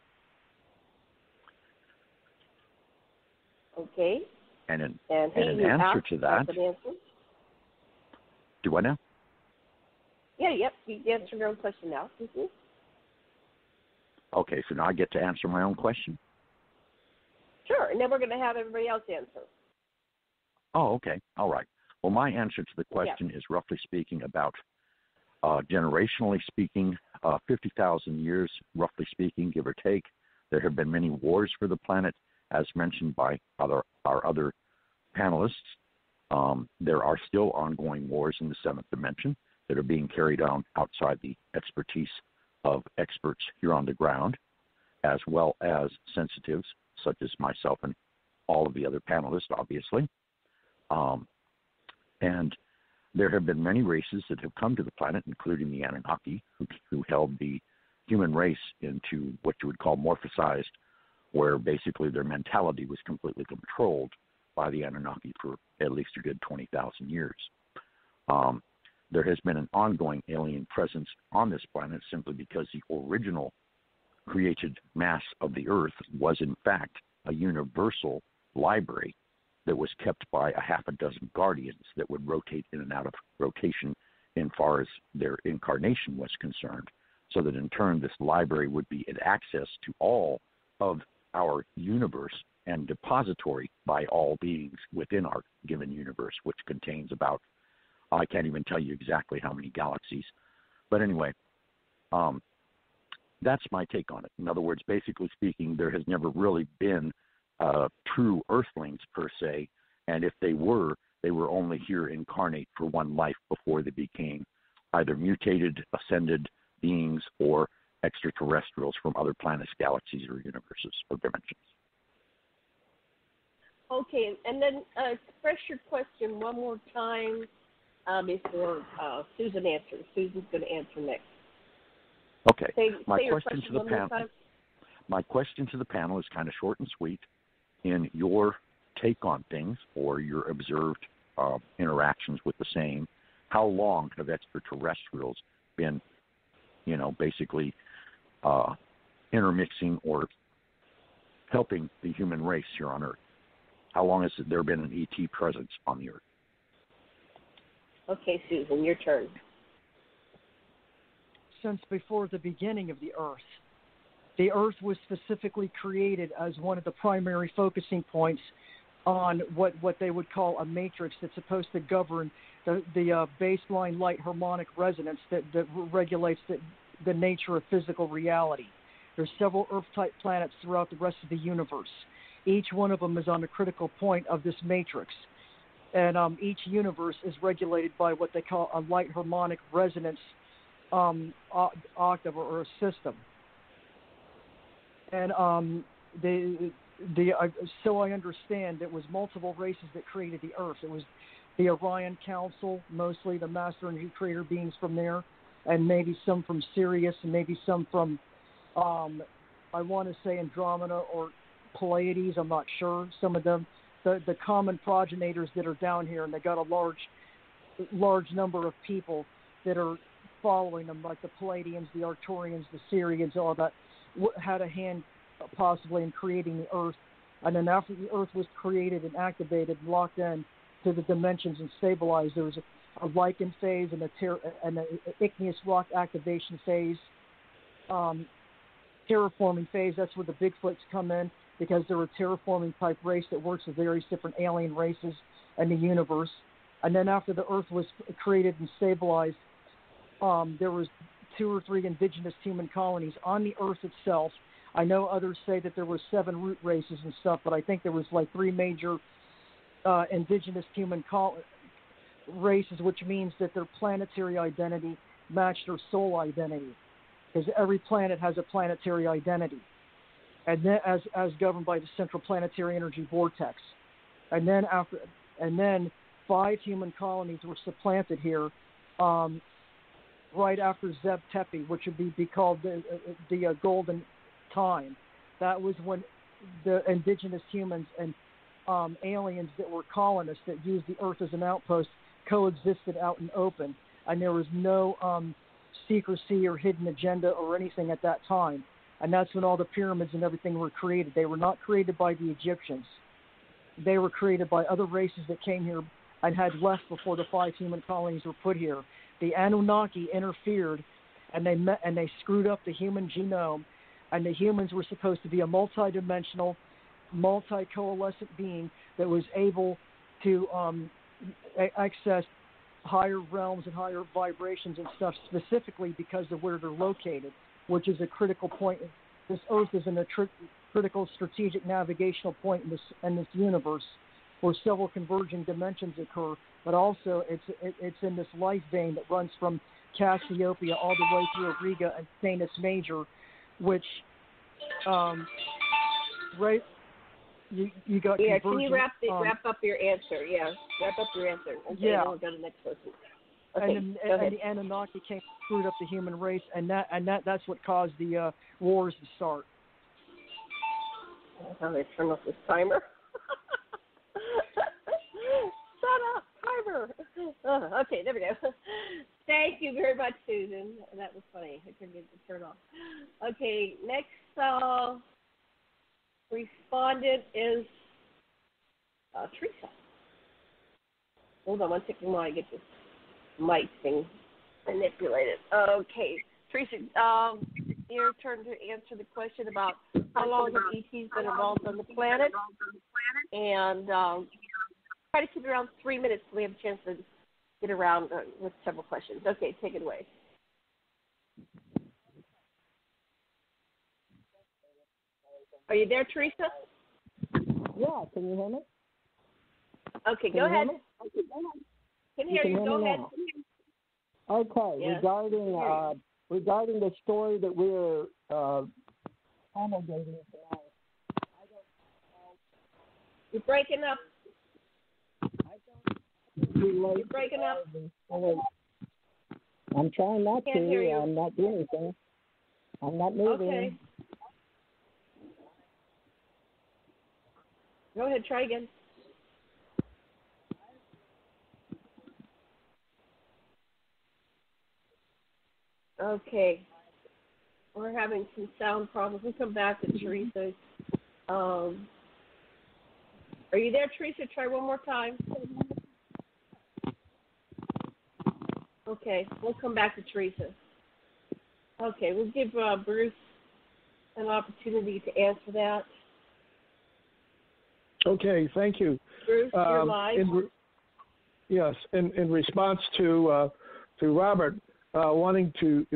Okay. And an answer to that. Do I now? Yeah, yep. You answer your own question now. Mm-hmm. Okay, so now I get to answer my own question? Sure, and then we're going to have everybody else answer. Oh, okay. All right. Well, my answer to the question is, roughly speaking, about generationally speaking, 50,000 years, roughly speaking, give or take. There have been many wars for the planet, as mentioned by our other panelists. There are still ongoing wars in the seventh dimension that are being carried on outside the expertise of experts here on the ground, as well as sensitives such as myself and all of the other panelists, obviously. And there have been many races that have come to the planet, including the Anunnaki, who held the human race into what you would call morphosized, where basically their mentality was completely controlled by the Anunnaki for at least a good 20,000 years. There has been an ongoing alien presence on this planet simply because the original created mass of the Earth was in fact a universal library that was kept by a half a dozen guardians that would rotate in and out of rotation in far as their incarnation was concerned, so that in turn this library would be access to all of our universe and depository by all beings within our given universe, which contains about, I can't even tell you exactly how many galaxies. But anyway, that's my take on it. In other words, basically speaking, there has never really been true Earthlings per se, and if they were only here incarnate for one life before they became either mutated, ascended beings, or extraterrestrials from other planets, galaxies, or universes or dimensions. Okay, and then express your question one more time before Susan answers. Susan's going to answer next. Okay. My question to the panel is kind of short and sweet. In your take on things or your observed interactions with the same, how long have extraterrestrials been, basically intermixing or helping the human race here on Earth? How long has there been an ET presence on the Earth? Okay, Susan, your turn. Since before the beginning of the Earth. The Earth was specifically created as one of the primary focusing points on what they would call a matrix that's supposed to govern the baseline light harmonic resonance that regulates the nature of physical reality. There's several Earth-type planets throughout the rest of the universe. Each one of them is on a critical point of this matrix. And each universe is regulated by what they call a light harmonic resonance octave or a system. And so I understand it was multiple races that created the Earth. It was the Orion Council, mostly the Master and Creator beings from there, and maybe some from Sirius, and maybe some from, I want to say Andromeda or Pleiades. I'm not sure. Some of them, the common progenitors that are down here, and they got a large number of people that are following them, like the Palladians, the Arcturians, the Syrians, all that, had a hand possibly in creating the Earth. And then after the Earth was created and activated and locked in to the dimensions and stabilized, there was a lichen phase and an igneous rock activation phase, terraforming phase. That's where the Bigfoots come in, because they're a terraforming type race that works with various different alien races in the universe. And then after the Earth was created and stabilized, there was 2 or 3 indigenous human colonies on the Earth itself. I know others say that there were 7 root races and stuff, but I think there was like 3 major indigenous human races, which means that their planetary identity matched their soul identity, because every planet has a planetary identity, and then as governed by the central planetary energy vortex. And then 5 human colonies were supplanted here. Right after Zeb Tepi, which would be called the golden time. That was when the indigenous humans and aliens that were colonists that used the Earth as an outpost coexisted out in open, and there was no secrecy or hidden agenda or anything at that time. And that's when all the pyramids and everything were created. They were not created by the Egyptians. They were created by other races that came here and had left before the 5 human colonies were put here. The Anunnaki interfered, and they screwed up the human genome, and the humans were supposed to be a multidimensional, multi-coalescent being that was able to access higher realms and higher vibrations and stuff, specifically because of where they're located, which is a critical point. This Earth is in a critical strategic navigational point in this universe, where several converging dimensions occur. But also, it's in this life vein that runs from Cassiopeia all the way through Auriga and Canis Major, which right. You got can you wrap up your answer? Yeah, wrap up your answer. Okay, yeah. Then we'll go to the next person. Okay, and the Anunnaki came, screwed up the human race, and that's what caused the wars to start. How do I turn off this timer? Shut up, timer. Okay, there we go. Thank you very much, Susan. That was funny. I couldn't get it to turn off. Okay, next respondent is Theresa. Hold on one second while I get this mic thing manipulated. Okay, Theresa, your turn to answer the question about how long have ETs been involved on the planet, and try to keep it around 3 minutes so we have a chance to get around with several questions. Okay, take it away. Are you there, Theresa? Yeah, can you hear me? Okay, go ahead. Can hear you. Go ahead. Okay, yes. regarding the story that we're promulgating tonight, You're breaking up. You're breaking up. I'm trying not to. Hear you. I'm not doing anything. I'm not moving. Okay. Go ahead, try again. Okay. We're having some sound problems. We'll come back to Theresa. Are you there, Theresa? Try one more time. Okay, we'll come back to Theresa. Okay, we'll give Bruce an opportunity to answer that. Okay, thank you. Bruce, you're live. Yes, in response to Robert wanting to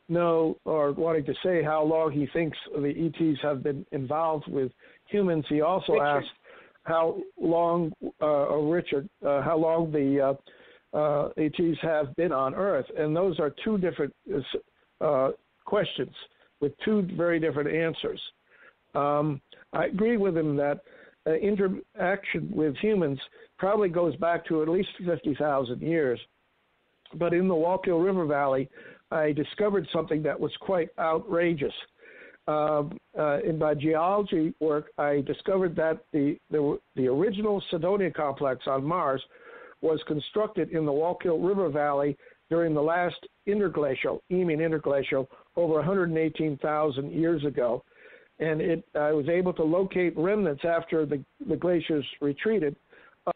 know or wanting to say how long he thinks the ETs have been involved with humans, he also asked how long, Richard, how long the ETs have been on Earth. And those are two different questions with two very different answers. I agree with him that interaction with humans probably goes back to at least 50,000 years. But in the Wallkill River Valley, I discovered something that was quite outrageous. In my geology work, I discovered that the original Cydonia complex on Mars was constructed in the Wallkill River Valley during the last interglacial, Eemian interglacial, over 118,000 years ago. And I was able to locate remnants after the glaciers retreated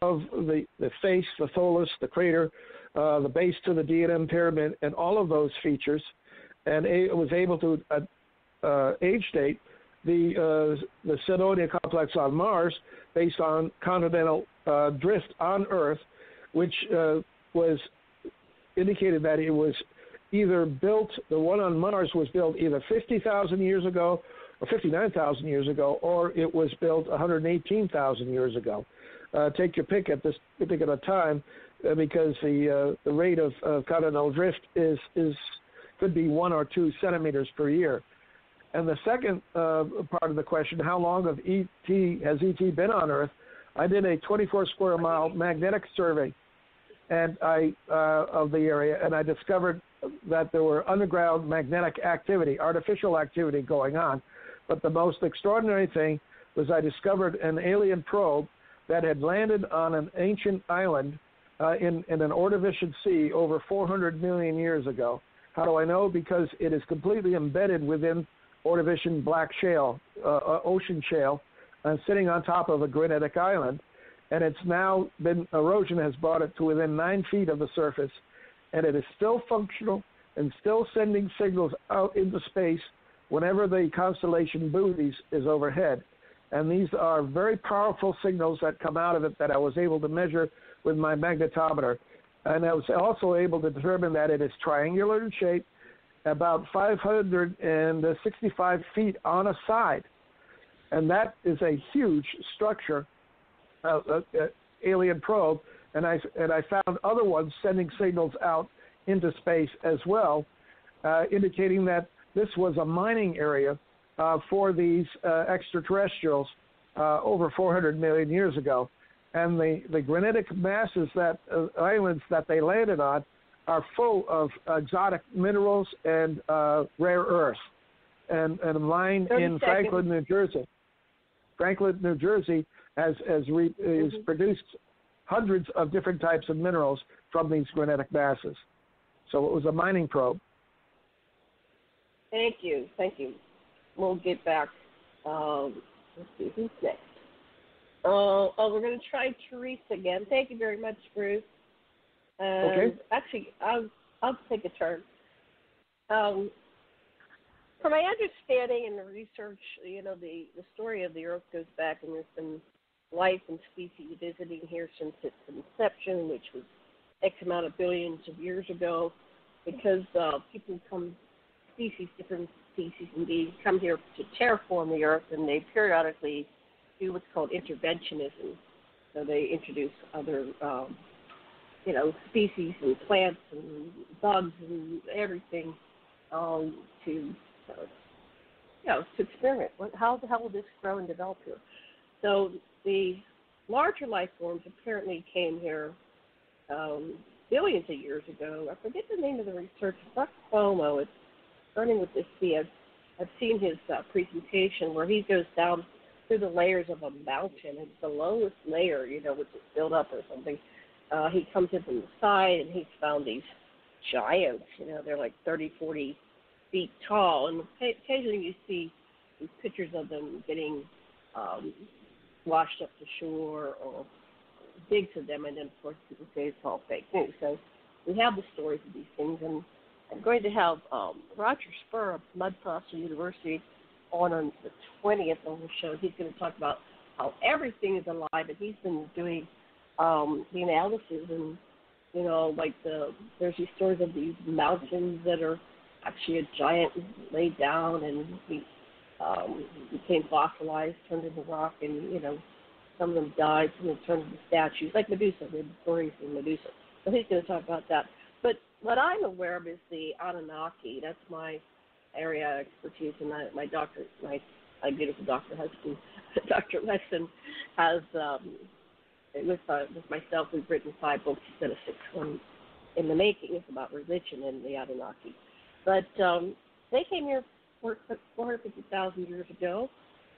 of the face, the tholus, the crater, the base to the D&M pyramid, and all of those features. And I was able to age date the Cydonia complex on Mars based on continental drift on Earth, which was indicated that it was either built, the one on Mars was built either 50,000 years ago or 59,000 years ago, or it was built 118,000 years ago. Take your pick at this particular time, because the rate of continental drift could be 1 or 2 centimeters per year. And the second part of the question, how long has ET been on Earth? I did a 24 square mile magnetic survey of the area, and I discovered that there were underground magnetic activity, artificial activity going on. But the most extraordinary thing was I discovered an alien probe that had landed on an ancient island in an Ordovician sea over 400 million years ago. How do I know? Because it is completely embedded within Ordovician black shale, ocean shale, sitting on top of a granitic island. And it's now been, erosion has brought it to within 9 feet of the surface, and it is still functional and still sending signals out into space whenever the constellation Bootes is overhead. And these are very powerful signals that come out of it that I was able to measure with my magnetometer. And I was also able to determine that it is triangular in shape, about 565 feet on a side. And that is a huge structure, alien probe. And I found other ones sending signals out into space as well, indicating that this was a mining area for these extraterrestrials over 400 million years ago. And the granitic masses islands that they landed on are full of exotic minerals and rare earths. And a mine in Franklin, New Jersey. Franklin, New Jersey has produced hundreds of different types of minerals from these granitic masses. So it was a mining probe. Thank you. We'll get back. Let's see, who's next? We're going to try Theresa again. Thank you very much, Bruce. Okay. Actually, I'll take a turn. From my understanding and the research, the story of the Earth goes back, and there's been life and species visiting here since its inception, which was X amount of billions of years ago, because different species indeed, come here to terraform the Earth, and they periodically do what's called interventionism. So they introduce other, species and plants and bugs and everything to experiment. How the hell will this grow and develop here? So the larger life forms apparently came here billions of years ago. I forget the name of the researcher. Dr. Cuomo, it's starting with this C. I've seen his presentation where he goes down through the layers of a mountain. It's the lowest layer, which is built up or something. He comes in from the side, and he's found these giants. They're like 30, 40 feet tall. And occasionally you see these pictures of them getting washed up to shore or digs of them. And then, of course, people say it's all fake news. So we have the stories of these things. And I'm going to have Roger Spur of Paso University on the 20th on the show. He's going to talk about how everything is alive, and he's been doing the analysis, and there's these stories of these mountains that are actually a giant laid down, and he became fossilized, turned into rock, and some of them died, some of them turned into statues, like Medusa. We have stories of Medusa. So he's going to talk about that. But what I'm aware of is the Anunnaki. That's my area of expertise, and my beautiful doctor husband, Dr. Lessin, has with myself, we've written 5 books instead of 6. One in the making is about religion and the Anunnaki. But they came here 450,000 years ago,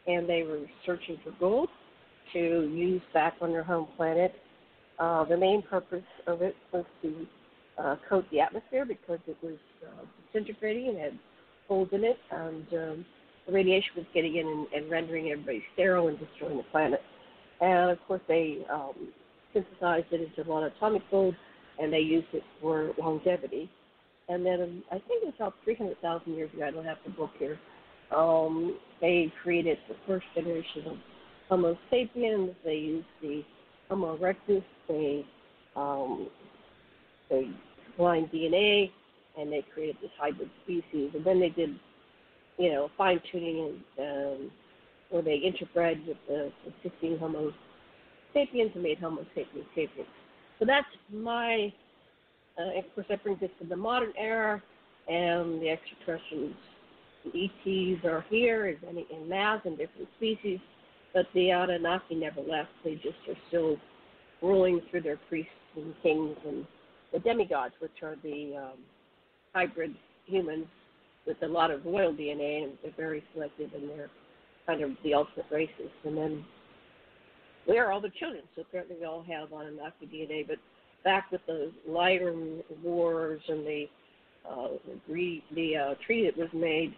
and they were searching for gold to use back on their home planet. The main purpose of it was to coat the atmosphere because it was disintegrating and had holes in it, and the radiation was getting in and rendering everybody sterile and destroying the planet. And, of course, they synthesized it into a lot of atomic gold, and they used it for longevity. And then I think it was about 300,000 years ago, I don't have the book here, they created the first generation of Homo sapiens. They used the Homo erectus. They combined DNA, and they created this hybrid species. And then they did, fine-tuning where they interbred with the 16 Homo sapiens and made Homo sapiens sapiens. So that's my, of course, that brings us to the modern era, and the extraterrestrials, the ETs are here in mass and different species, but the Anunnaki never left. They just are still ruling through their priests and kings and the demigods, which are the hybrid humans with a lot of royal DNA, and they're very selective, and they're kind of the ultimate races. And then we are all the children, so apparently we all have Anunnaki DNA. But back with the Lyran Wars and the treaty that was made,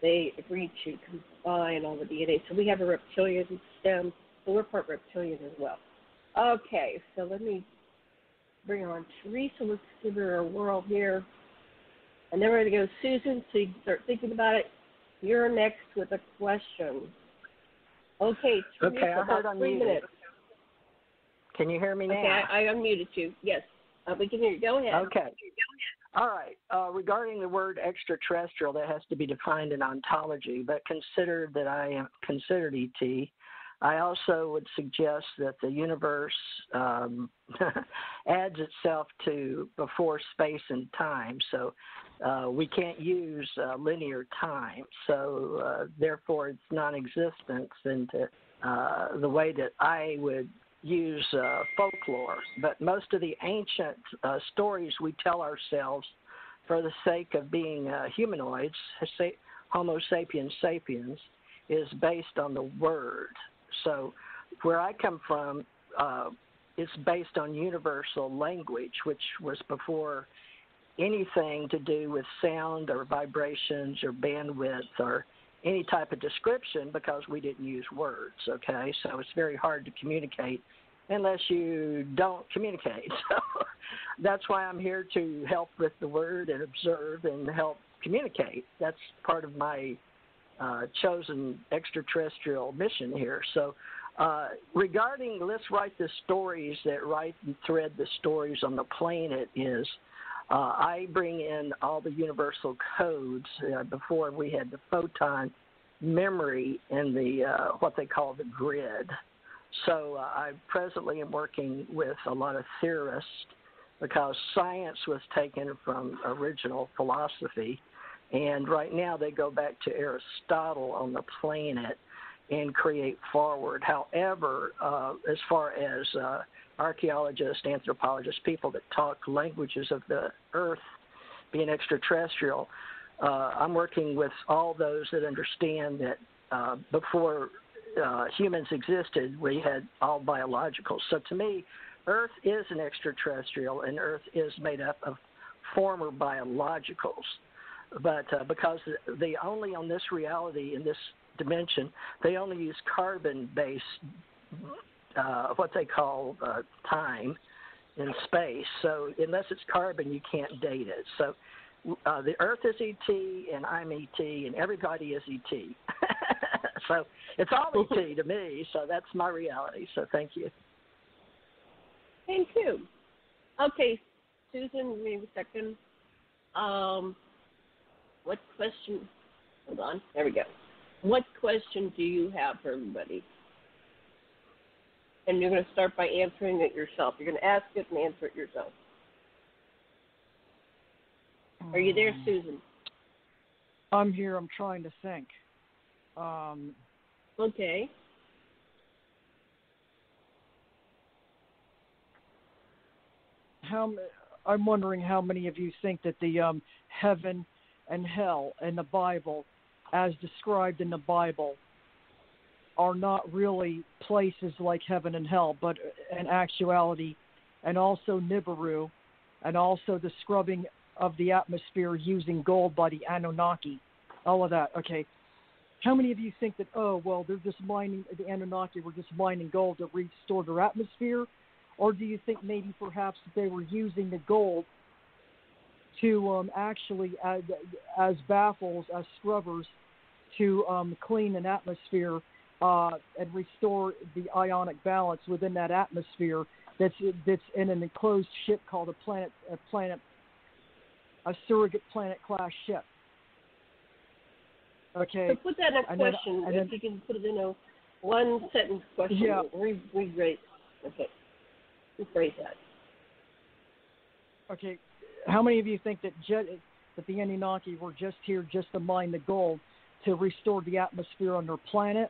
they agreed to combine all the DNA. So we have a reptilian stem, so we're part reptilian as well. Okay, so let me bring on Theresa. Let's give her a whirl here. And then we're going to go Susan, so you can start thinking about it. You're next with a question. Okay, Theresa, okay, I heard about I'm 3 muted. minutes. Can you hear me now? Okay, I unmuted you. Yes, we can hear you. Go ahead. Okay. All right. Regarding the word extraterrestrial, that has to be defined in ontology, but consider that I am considered ET. I also would suggest that the universe adds itself to before space and time, so we can't use linear time. So therefore, it's non-existence into the way that I would use folklore. But most of the ancient stories we tell ourselves for the sake of being humanoids, Homo sapiens sapiens, is based on the word. So where I come from, it's based on universal language, which was before anything to do with sound or vibrations or bandwidth or any type of description, because we didn't use words, okay? So it's very hard to communicate unless you don't communicate. So that's why I'm here to help with the word and observe and help communicate. That's part of my chosen extraterrestrial mission here. So regarding let's write the stories that write and thread the stories on the planet is I bring in all the universal codes before we had the photon memory in the what they call the grid. So I presently am working with a lot of theorists because science was taken from original philosophy, and right now they go back to Aristotle on the planet and create forward. However, as far as archaeologists, anthropologists, people that talk languages of the earth being extraterrestrial, I'm working with all those that understand that before humans existed, we had all biological. So to me, Earth is an extraterrestrial, and Earth is made up of former biologicals. But because they only on this reality, in this dimension, they only use carbon-based, what they call time in space. So unless it's carbon, you can't date it. So the Earth is ET, and I'm ET, and everybody is ET. So it's all ET to me, so that's my reality. So thank you. Thank you. Okay, Susan, wait a second. What question? Hold on. There we go. What question do you have for everybody? And you're going to start by answering it yourself. You're going to ask it and answer it yourself. Are you there, Susan? I'm here. I'm trying to think. Okay. I'm wondering how many of you think that the heaven and hell in the Bible, as described in the Bible, are not really places like heaven and hell, but in actuality, and also Nibiru, and also the scrubbing of the atmosphere using gold by the Anunnaki, all of that. Okay. How many of you think that, oh, well, they're just mining, the Anunnaki were just mining gold to restore their atmosphere? Or do you think maybe perhaps they were using the gold to actually, as baffles, as scrubbers, to clean an atmosphere and restore the ionic balance within that atmosphere that's in an enclosed ship called a surrogate planet-class ship? Okay. So put that in a question. If you can put it in a one-sentence question. Yeah. Rephrase. Okay. Rephrase that. Okay. How many of you think that the Anunnaki were just here just to mine the gold to restore the atmosphere on their planet?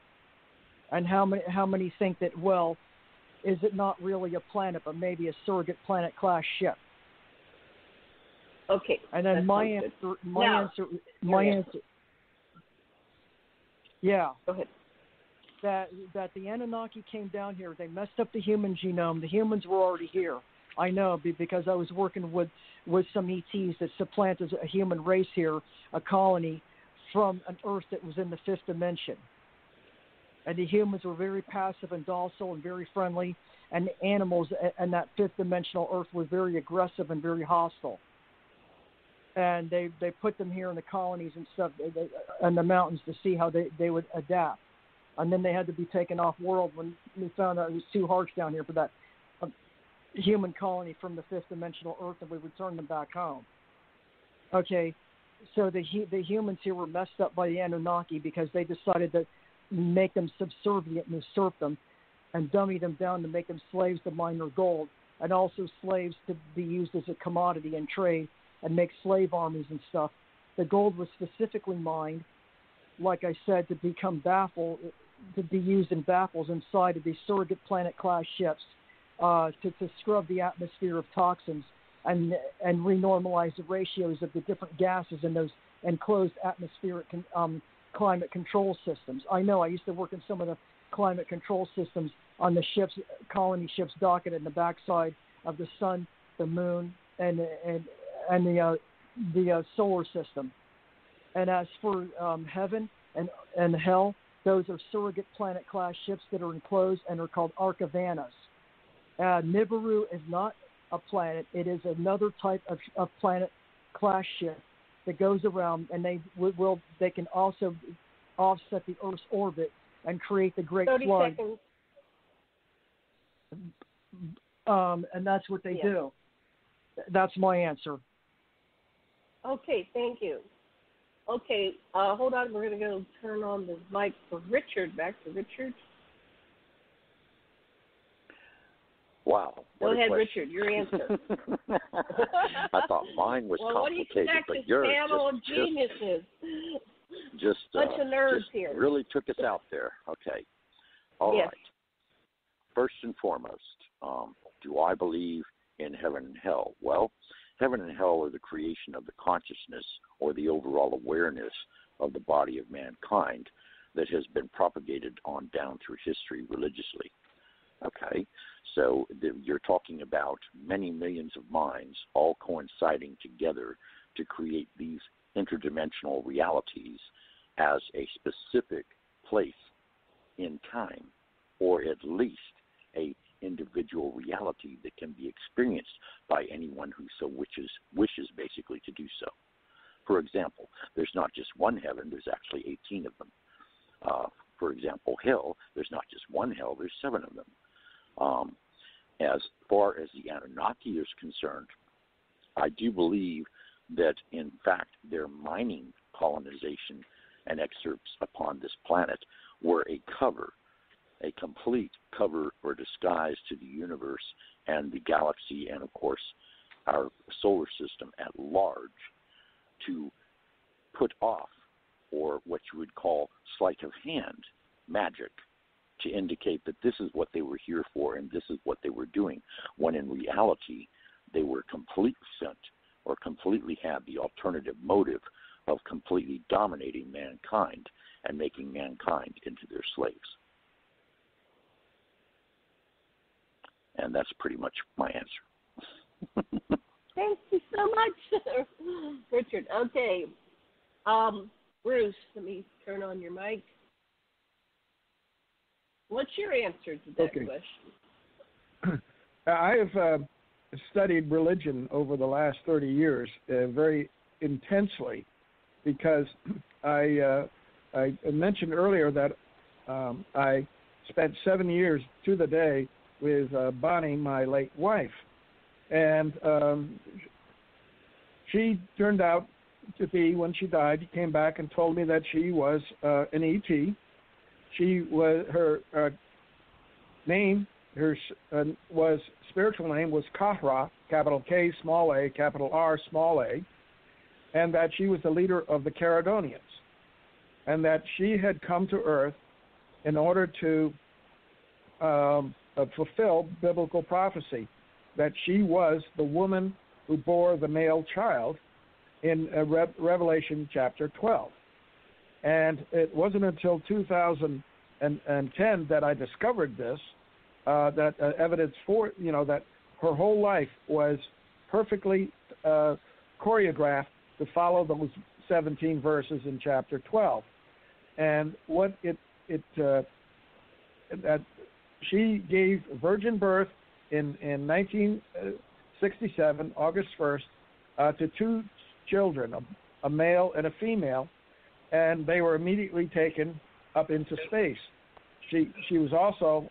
And how many think that, well, is it not really a planet, but maybe a surrogate planet-class ship? Okay. And then my answer. Yeah. Go ahead. That the Anunnaki came down here. They messed up the human genome. The humans were already here. I know because I was working with some ETs that supplanted a human race here, a colony from an Earth that was in the fifth dimension. And the humans were very passive and docile and very friendly, and the animals and that fifth dimensional Earth were very aggressive and very hostile. And they put them here in the colonies and stuff, in the mountains, to see how they would adapt. and then they had to be taken off world when we found out it was too harsh down here for that human colony from the fifth dimensional Earth, and we returned them back home. Okay, so the humans here were messed up by the Anunnaki because they decided to make them subservient and usurp them and dummy them down to make them slaves to mine their gold, and also slaves to be used as a commodity in trade and make slave armies and stuff. The gold was specifically mined, like I said, to become to be used in baffles inside of these surrogate planet-class ships to scrub the atmosphere of toxins and renormalize the ratios of the different gases in those enclosed atmospheric climate control systems. I know, I used to work in some of the climate control systems on the ships, colony ships docking in the backside of the sun, the moon, and the solar system. And as for heaven and hell, those are surrogate planet-class ships that are enclosed and are called Arcavanas. Nibiru is not a planet. It is another type of planet-class ship that goes around, and they can also offset the Earth's orbit and create the Great 30 Flood. seconds. And that's what they do. That's my answer. Okay, thank you. Okay, hold on. We're going to go turn on the mic for Richard. Back to Richard. Wow. Go ahead, Richard. Your answer. I thought mine was complicated, but yours panel of geniuses. Just bunch of nerds just here. Really took us out there. Okay. All yes. right. First and foremost, do I believe in heaven and hell? Well, heaven and hell are the creation of the consciousness or the overall awareness of the body of mankind that has been propagated on down through history religiously. Okay, so you're talking about many millions of minds all coinciding together to create these interdimensional realities as a specific place in time, or at least a individual reality that can be experienced by anyone who so wishes basically to do so. For example, there's not just one heaven, there's actually 18 of them. For example, hell, there's not just one hell, there's 7 of them. As far as the Anunnaki is concerned, I do believe that, in fact, their mining colonization and excerpts upon this planet were a cover, a complete cover or disguise to the universe and the galaxy and, of course, our solar system at large to put off, or what you would call sleight of hand magic, to indicate that this is what they were here for and this is what they were doing, when in reality they were completely sent or completely had the alternative motive of completely dominating mankind and making mankind into their slaves. And that's pretty much my answer. Thank you so much, Richard. Okay. Bruce, let me turn on your mic. What's your answer to that question? I have studied religion over the last 30 years very intensely because I mentioned earlier that I spent 7 years to the day with Bonnie, my late wife. And she turned out to be, when she died, she came back and told me that she was an ET. Her name, was spiritual name was Kahra, capital K, small a, capital R, small a, and that she was the leader of the Caledonians, and that she had come to Earth in order to fulfill biblical prophecy, that she was the woman who bore the male child in Revelation chapter 12. And it wasn't until 2010 that I discovered this, that evidence for, that her whole life was perfectly choreographed to follow those 17 verses in chapter 12. And what that she gave virgin birth in 1967, August 1st, to 2 children, a male and a female, and they were immediately taken up into space. she was also,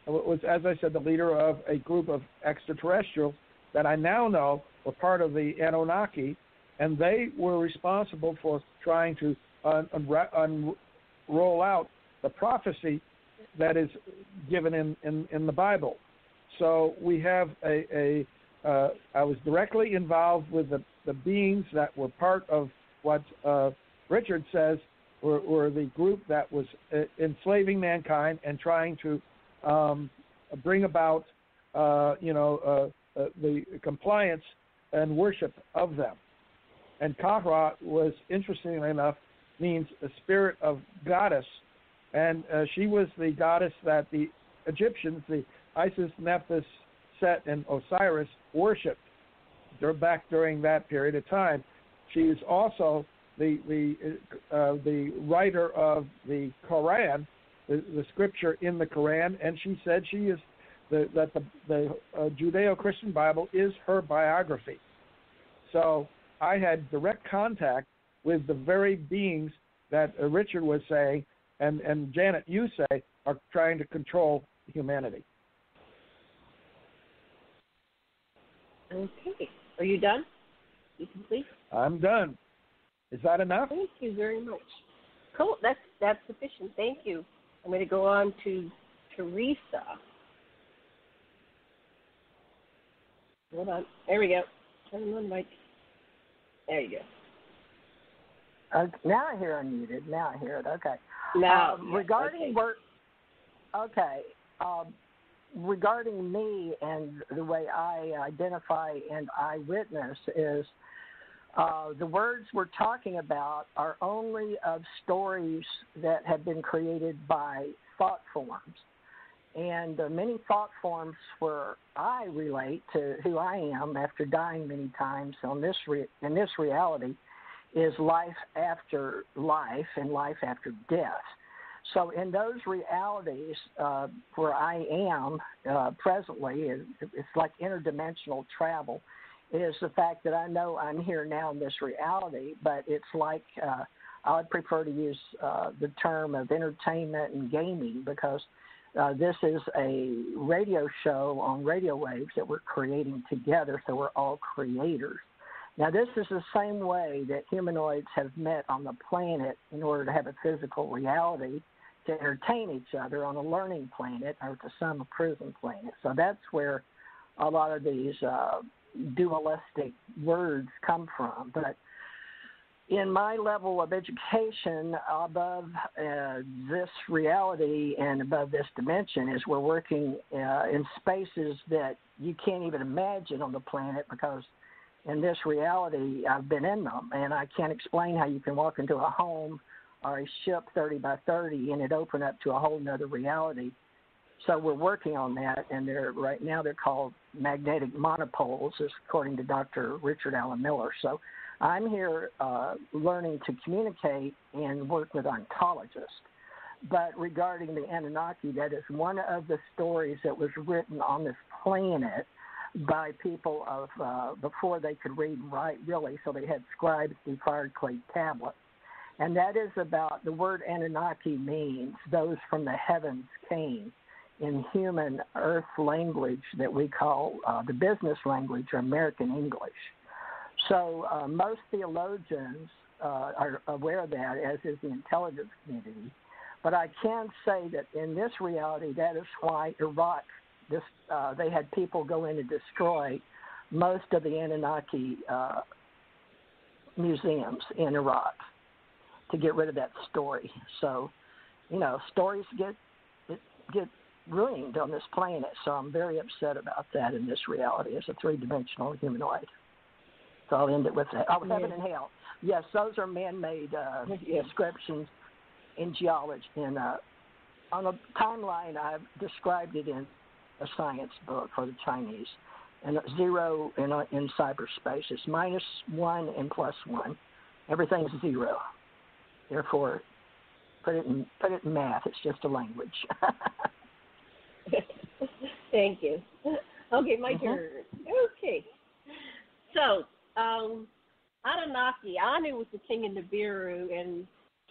was, as I said, the leader of a group of extraterrestrials that I now know were part of the Anunnaki, and they were responsible for trying to roll out the prophecy that is given in the Bible. So we have I was directly involved with the beings that were part of what Richard says were the group that was enslaving mankind and trying to bring about the compliance and worship of them. And Kahra was, interestingly enough, means a spirit of goddess, and she was the goddess that the Egyptians, the Isis, Nephthys, Set, and Osiris worshipped back during that period of time. She is also the writer of the Quran, the scripture in the Quran, and she said she is that the Judeo-Christian Bible is her biography. So I had direct contact with the very beings that Richard was saying, and Janet, you say, are trying to control humanity. Okay. Are you done? You complete? I'm done. Is that enough? Thank you very much. Cool. That's sufficient. Thank you. I'm going to go on to Theresa. Hold on. There we go. Turn on the mic. There you go. Now I hear unmuted. Now I hear it. Okay. Now, regarding work. Okay. Regarding me and the way I identify and I witness is the words we're talking about are only of stories that have been created by thought forms. And many thought forms where I relate to who I am after dying many times in this reality is life after life and life after death. So in those realities where I am presently, it's like interdimensional travel. It is the fact that I know I'm here now in this reality, but it's like I would prefer to use the term of entertainment and gaming because this is a radio show on radio waves that we're creating together, so we're all creators. Now, this is the same way that humanoids have met on the planet in order to have a physical reality to entertain each other on a learning planet or to some prison planet. So that's where a lot of these dualistic words come from. But in my level of education above this reality and above this dimension is we're working in spaces that you can't even imagine on the planet because in this reality I've been in them, and I can't explain how you can walk into a home or a ship 30 by 30 and it open up to a whole nother reality. So we're working on that, and right now they're called magnetic monopoles, according to Dr. Richard Allen Miller. So I'm here learning to communicate and work with ontologists. But regarding the Anunnaki, that is one of the stories that was written on this planet by people of before they could read and write, really. So they had scribes who fired clay tablets. And that is about the word Anunnaki means those from the heavens came in human earth language that we call the business language or American English. So most theologians are aware of that, as is the intelligence community. But I can say that in this reality, that is why Iraq, they had people go in and destroy most of the Anunnaki museums in Iraq to get rid of that story. So, stories get ruined on this planet. So I'm very upset about that in this reality as a three-dimensional humanoid. So I'll end it with that. Oh, heaven and hell. Yes, those are man-made descriptions in geology. And on a timeline, I've described it in a science book for the Chinese. And zero in cyberspace is -1 and +1. Everything's zero. Therefore, put it in math. It's just a language. Thank you. Okay, my turn. Okay. So, Anunnaki, Anu was the king of Nibiru, and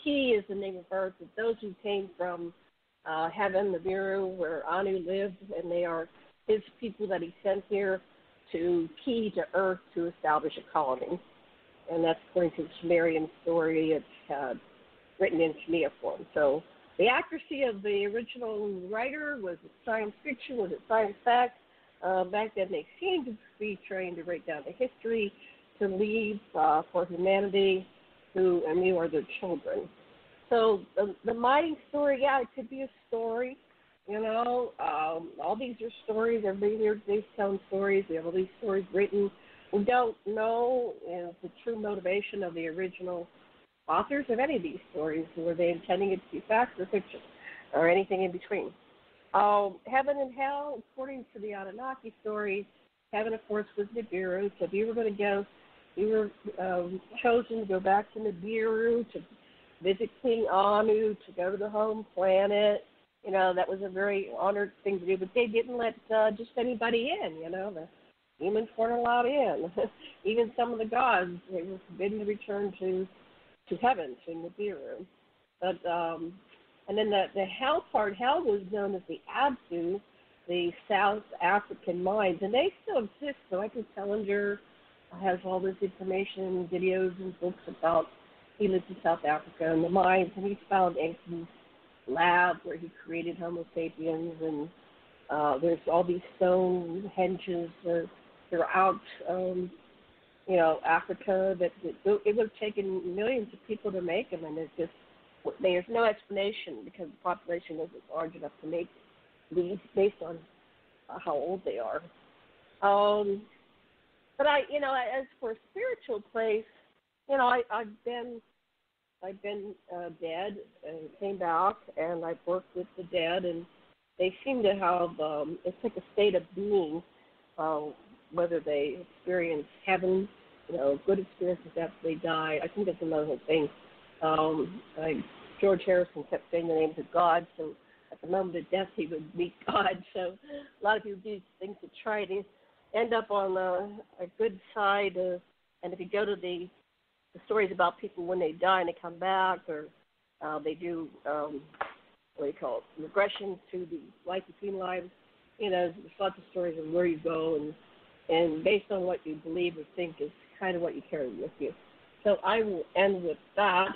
Ki is the name of earth. It's those who came from heaven, the Biru, where Anu lived, and they are his people that he sent here to Ki, to earth, to establish a colony. And that's according to the Sumerian story. It's written in Shemiah form. So the accuracy of the original writer, was it science fiction, was it science fact? Back then they seemed to be trying to write down the history to leave for humanity, and we are their children. So the mighty story, yeah, it could be a story. You know, all these are stories. Everybody's telling stories. We have all these stories written. We don't know the true motivation of the original authors of any of these stories. Were they intending it to be fact or fiction, or anything in between? Heaven and hell, according to the Anunnaki stories, heaven, of course, was Nibiru. So if you were going to go, you were chosen to go back to Nibiru to visit King Anu, to go to the home planet. You know, that was a very honored thing to do, but they didn't let just anybody in, you know. The humans weren't allowed in. Even some of the gods, they were forbidden to return to heaven, to Nibiru. But, and then the hell part, hell was known as the Absu, the South African mines, and they still exist. So Michael Tellinger has all this information, videos and books about, he lives in South Africa and the mines, and he's found Anthony's lab where he created Homo sapiens, and there's all these stone henges throughout, you know, Africa that it would have taken millions of people to make them, and there's no explanation because the population isn't large enough to make these based on how old they are. But you know, as for a spiritual place, you know, I've been dead and came back, and I've worked with the dead, and they seem to have it's like a state of being, whether they experience heaven, you know, good experiences after they die. I think that's another thing. George Harrison kept saying the names of God, so at the moment of death he would meet God. So a lot of people do things to try to end up on a good side. And if you go to the stories about people when they die and they come back, or they do, what do you call it, regression to the life between lives, you know, there's lots of stories of where you go, and based on what you believe or think is kind of what you carry with you. So I will end with that.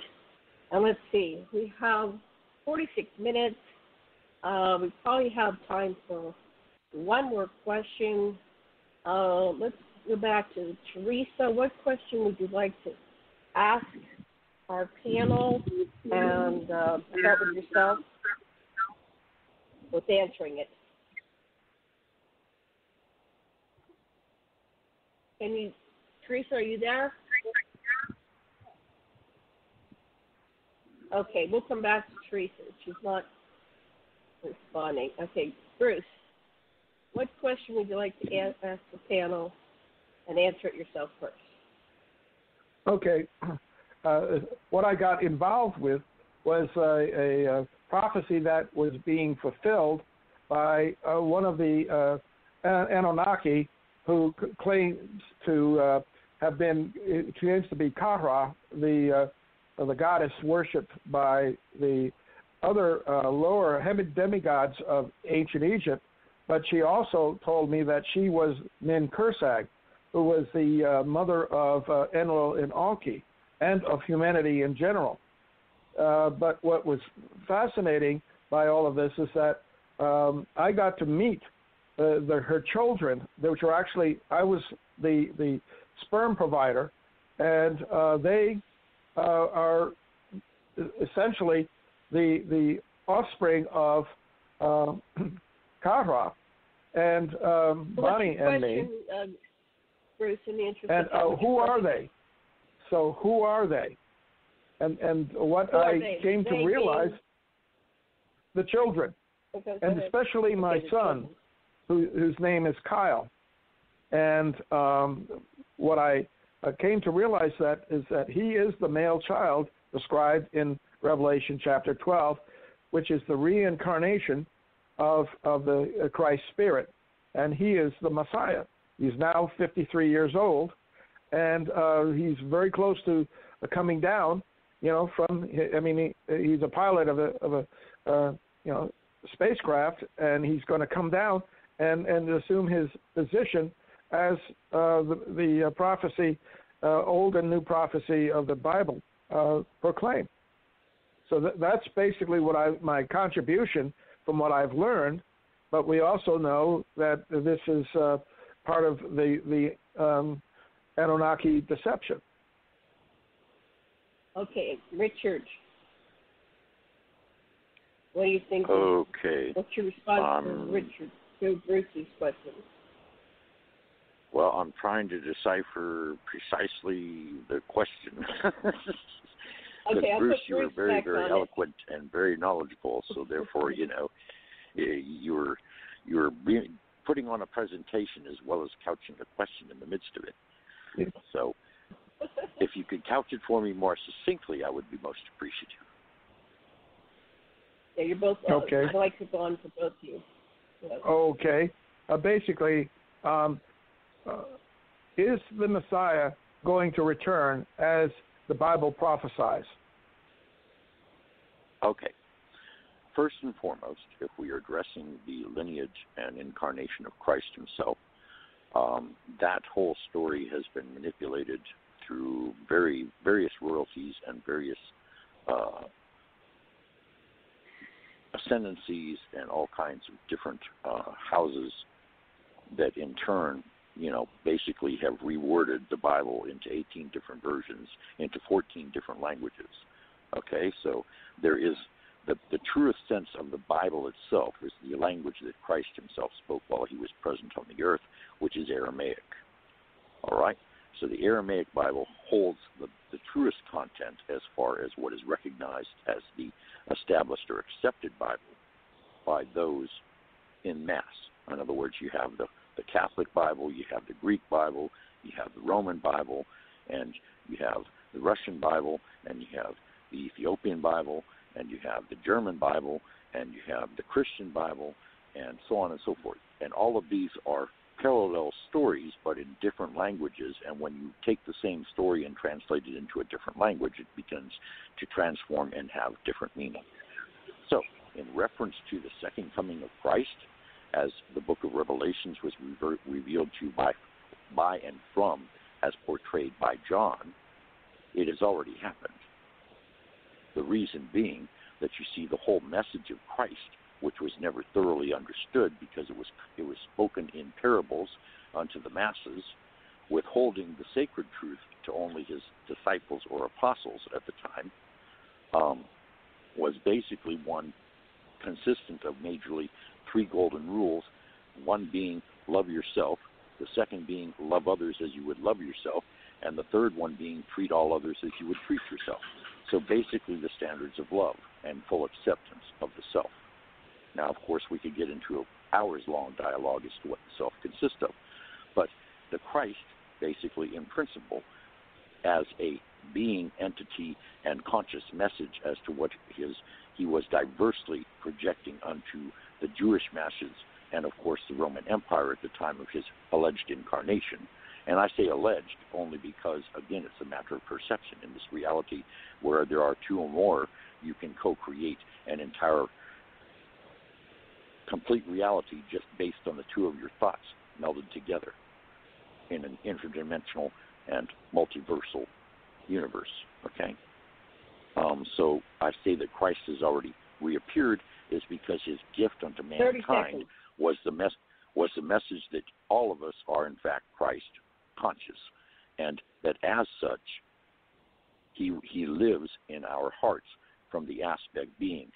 And let's see, we have 46 minutes. We probably have time for one more question. Let's go back to Theresa. What question would you like to ask our panel? And start with yourself with answering it. Theresa, are you there? Okay, we'll come back to Theresa. She's not responding. Okay, Bruce, what question would you like to ask the panel, and answer it yourself first? Okay. What I got involved with was a prophecy that was being fulfilled by one of the Anunnaki, who claims to be Kara, the goddess worshipped by the other lower demigods of ancient Egypt. But she also told me that she was Nin Kursag, who was the mother of Enlil and Enki, and of humanity in general. But what was fascinating by all of this is that I got to meet her children, which were actually, I was the sperm provider, and they are essentially the offspring of Kara and Bonnie and me. Bruce, in the interest and who are they? So who are they? And what I came to realize, the children, and especially my son, whose name is Kyle. And what I came to realize is that he is the male child described in Revelation chapter 12, which is the reincarnation of the Christ Spirit, and he is the Messiah. He's now 53 years old, and he's very close to coming down, he's a pilot of a spacecraft, and he's going to come down and assume his position as the prophecy, old and new prophecy of the Bible proclaim. So that's basically my contribution from what I've learned. But we also know that this is part of the Anunnaki deception. Okay, Richard. What do you think? Okay. What's your response to Richard, to Bruce's question? Well, I'm trying to decipher precisely the question. Okay, Bruce, you were very, very eloquent and very knowledgeable. So therefore, you were putting on a presentation as well as couching a question in the midst of it. Yeah. So if you could couch it for me more succinctly, I would be most appreciative. Yeah, you're both okay. I'd like to go on for both of you. Yeah. Okay. Basically, is the Messiah going to return as the Bible prophesies? Okay. First and foremost, if we are addressing the lineage and incarnation of Christ himself, that whole story has been manipulated through various royalties and various ascendancies and all kinds of different houses that in turn, basically have reworded the Bible into 18 different versions, into 14 different languages. Okay, so there is the truest sense of the Bible itself is the language that Christ himself spoke while he was present on the earth, which is Aramaic. All right? So the Aramaic Bible holds the truest content as far as what is recognized as the established or accepted Bible by those in mass. In other words, you have the Catholic Bible, you have the Greek Bible, you have the Roman Bible, and you have the Russian Bible, and you have the Ethiopian Bible, and you have the German Bible, and you have the Christian Bible, and so on and so forth. And all of these are parallel stories, but in different languages, and when you take the same story and translate it into a different language, it begins to transform and have different meaning. So, in reference to the second coming of Christ, as the book of Revelations was revealed to you by and from, as portrayed by John, it has already happened. The reason being that you see the whole message of Christ, which was never thoroughly understood because it was spoken in parables unto the masses, withholding the sacred truth to only his disciples or apostles at the time, was basically one consistent of majorly three golden rules, one being love yourself, the second being love others as you would love yourself, and the third one being treat all others as you would treat yourself. So basically the standards of love and full acceptance of the self. Now, of course, we could get into an hours-long dialogue as to what the self consists of, but the Christ, basically in principle, as a being, entity, and conscious message as to what he was diversely projecting unto the Jewish masses and, of course, the Roman Empire at the time of his alleged incarnation. And I say alleged only because, again, it's a matter of perception. In this reality where there are two or more, you can co-create an entire complete reality just based on the two of your thoughts melded together in an interdimensional and multiversal universe, okay? So I say that Christ has already reappeared is because his gift unto mankind was the message that all of us are, in fact, Christ conscious, and that as such, he lives in our hearts from the aspect being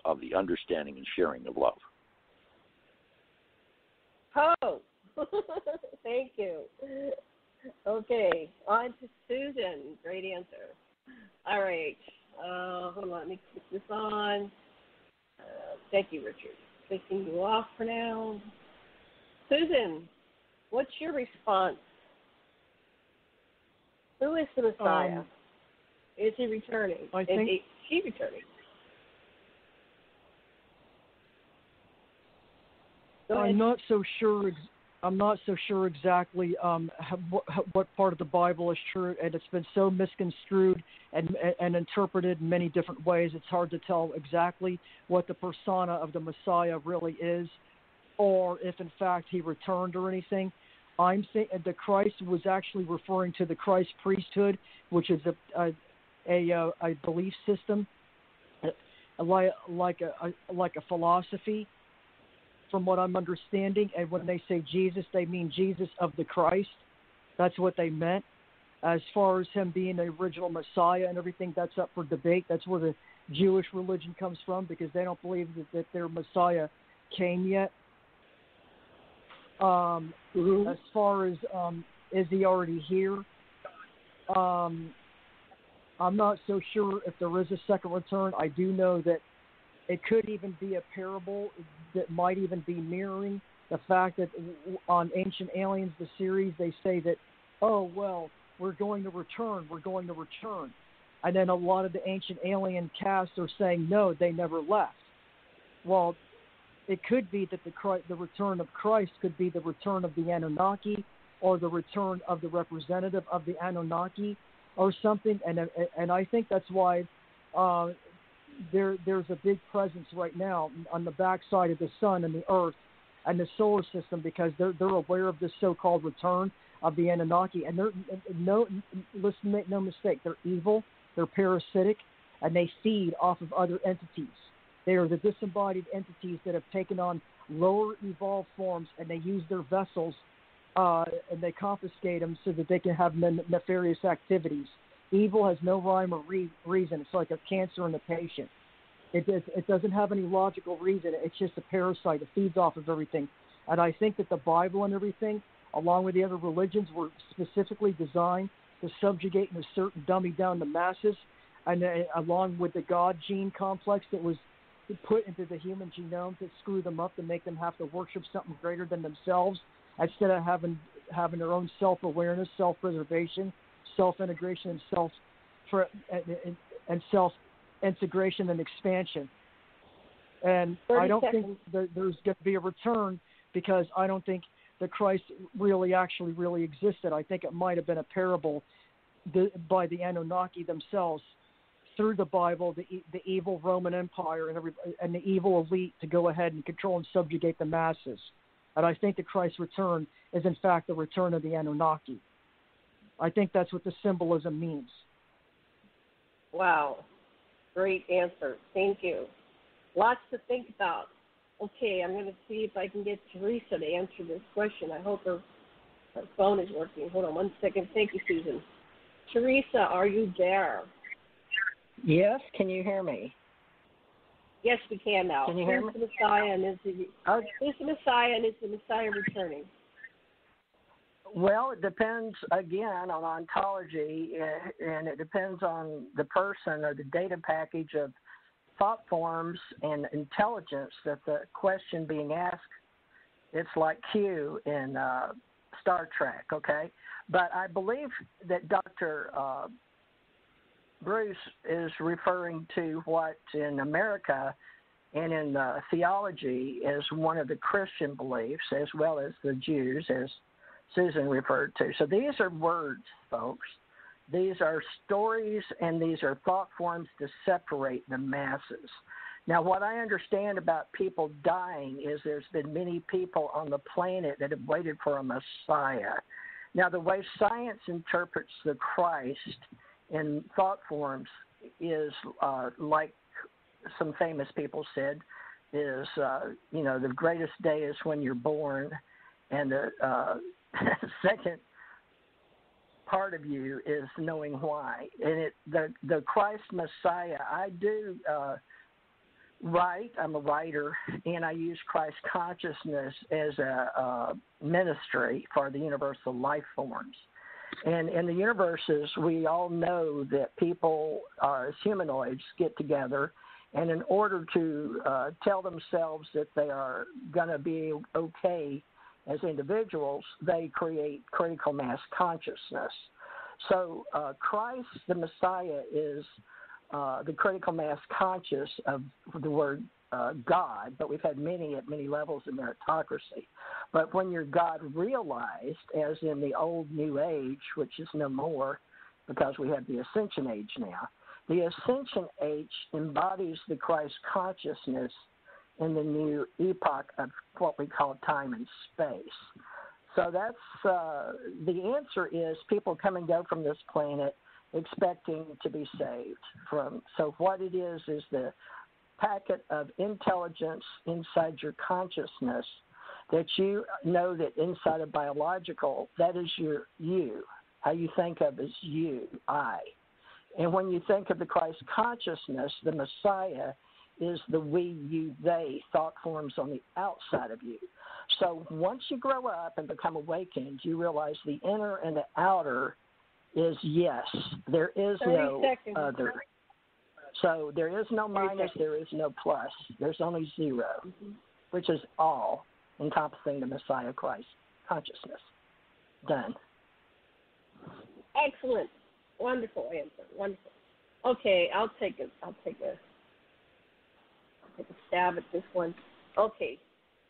of the understanding and sharing of love. Oh, thank you. Okay, on to Susan. Great answer. All right. Hold on, let me put this on. Thank you, Richard. Taking you off for now. Susan, what's your response? Who is the Messiah? Is he returning? I think is she returning? I'm not so sure I'm not so sure exactly what part of the Bible is true, and it's been so misconstrued and interpreted in many different ways. It's hard to tell exactly what the persona of the Messiah really is, or if in fact he returned or anything. I'm thinking the Christ was actually referring to the Christ priesthood, which is a belief system, like a philosophy, from what I'm understanding. And when they say Jesus, they mean Jesus of the Christ. That's what they meant. As far as him being the original Messiah and everything, that's up for debate. That's where the Jewish religion comes from, because they don't believe that their Messiah came yet. As far as is he already here? I'm not so sure if there is a second return. I do know that it could even be a parable that might even be mirroring the fact that on Ancient Aliens, the series, they say that, oh, well, we're going to return. And then a lot of the Ancient Alien cast are saying, no, they never left. Well, it could be that the return of Christ could be the return of the Anunnaki, or the return of the representative of the Anunnaki or something. And I think that's why there's a big presence right now on the backside of the sun and the earth and the solar system, because they're aware of this so-called return of the Anunnaki. And make no mistake, they're evil, they're parasitic, and they feed off of other entities. They are the disembodied entities that have taken on lower evolved forms, and they use their vessels and they confiscate them so that they can have nefarious activities. Evil has no rhyme or reason. It's like a cancer in a patient. It doesn't have any logical reason. It's just a parasite. It feeds off of everything. And I think that the Bible and everything, along with the other religions, were specifically designed to subjugate and assert and dummy down the masses, and along with the God gene complex that was put into the human genome to screw them up, to make them have to worship something greater than themselves, instead of having their own self-awareness, self-preservation, self-integration, and self-integration and expansion. And I don't think there's going to be a return, because I don't think the Christ really existed. I think it might have been a parable by the Anunnaki themselves, through the Bible, the evil Roman Empire and the evil elite, to go ahead and control and subjugate the masses. And I think the Christ's return is, in fact, the return of the Anunnaki. I think that's what the symbolism means. Wow. Great answer. Thank you. Lots to think about. Okay, I'm going to see if I can get Theresa to answer this question. I hope her phone is working. Hold on one second. Thank you, Susan. Theresa, are you there? Yes, can you hear me? Yes, we can now. Can you hear me? The Messiah, and is the Messiah returning? Well, it depends, again, on ontology, and it depends on the person or the data package of thought forms and intelligence that the question being asked. It's like Q in Star Trek, okay? But I believe that Dr. Bruce is referring to what in America and in theology is one of the Christian beliefs, as well as the Jews, as Susan referred to. So these are words, folks. These are stories, and these are thought forms to separate the masses. Now, what I understand about people dying is there's been many people on the planet that have waited for a Messiah. Now, the way science interprets the Christ in thought forms is like some famous people said, is, the greatest day is when you're born, and the second part of you is knowing why. And the Christ Messiah, I do write. I'm a writer, and I use Christ consciousness as a ministry for the universal life forms. And in the universes, we all know that people as humanoids get together, and in order to tell themselves that they are going to be okay as individuals, they create critical mass consciousness. So Christ, the Messiah, is the critical mass conscious of the word God, but we've had many at many levels of meritocracy. But when you're God realized, as in the old New Age, which is no more because we have the Ascension Age now, the Ascension Age embodies the Christ consciousness in the new epoch of what we call time and space. So that's the answer is people come and go from this planet expecting to be saved from. So what it is the packet of intelligence inside your consciousness that you know that inside of biological, that is your you. How you think of is you, I. And when you think of the Christ consciousness, the Messiah is the we, you, they thought forms on the outside of you. So once you grow up and become awakened, you realize the inner and the outer is yes. There is no other. So there is no minus, there is no plus. There's only zero, which is all encompassing the Messiah Christ consciousness. Done. Excellent. Wonderful answer. Wonderful. Okay, I'll take a stab at this one. Okay.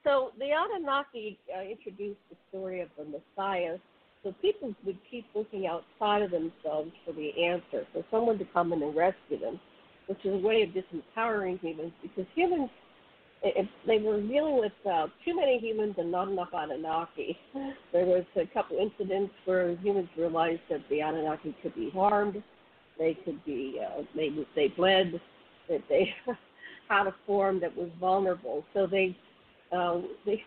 So the Anunnaki introduced the story of the Messiah, so people would keep looking outside of themselves for the answer, for someone to come in and rescue them, which is a way of disempowering humans, because humans, if they were dealing with too many humans and not enough Anunnaki. There was a couple incidents where humans realized that the Anunnaki could be harmed, they could be, they bled, that they had a form that was vulnerable. So they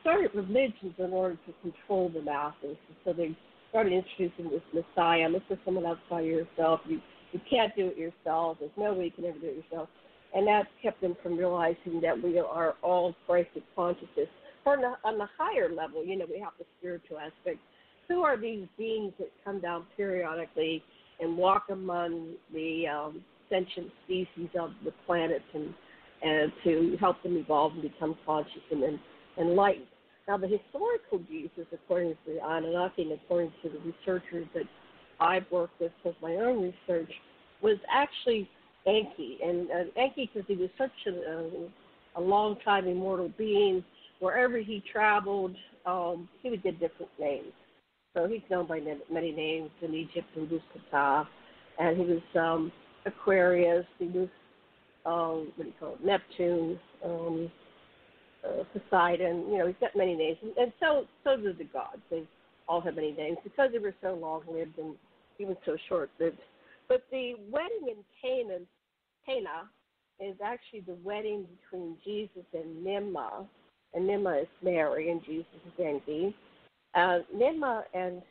started religions in order to control the masses. So they started introducing this Messiah. Look for someone outside yourself. You can't do it yourself. There's no way you can ever do it yourself. And that kept them from realizing that we are all Christ consciousness. On the higher level, we have the spiritual aspect. Who are these beings that come down periodically and walk among the sentient species of the planet and to help them evolve and become conscious and enlightened? Now, the historical Jesus, according to the Anunnaki and according to the researchers that I've worked with my own research, was actually Enki. And Enki, because he was such a long-time immortal being, wherever he traveled, he would get different names. So he's known by many names. In Egypt, he was Ptah, and he was Aquarius, he was, Neptune, Poseidon. He's got many names. And so do the gods. They all have many names because they were so long-lived and even so short-lived. But the wedding in Cana is actually the wedding between Jesus and Nimma. And Nimma is Mary and Jesus is Enki. Nimma and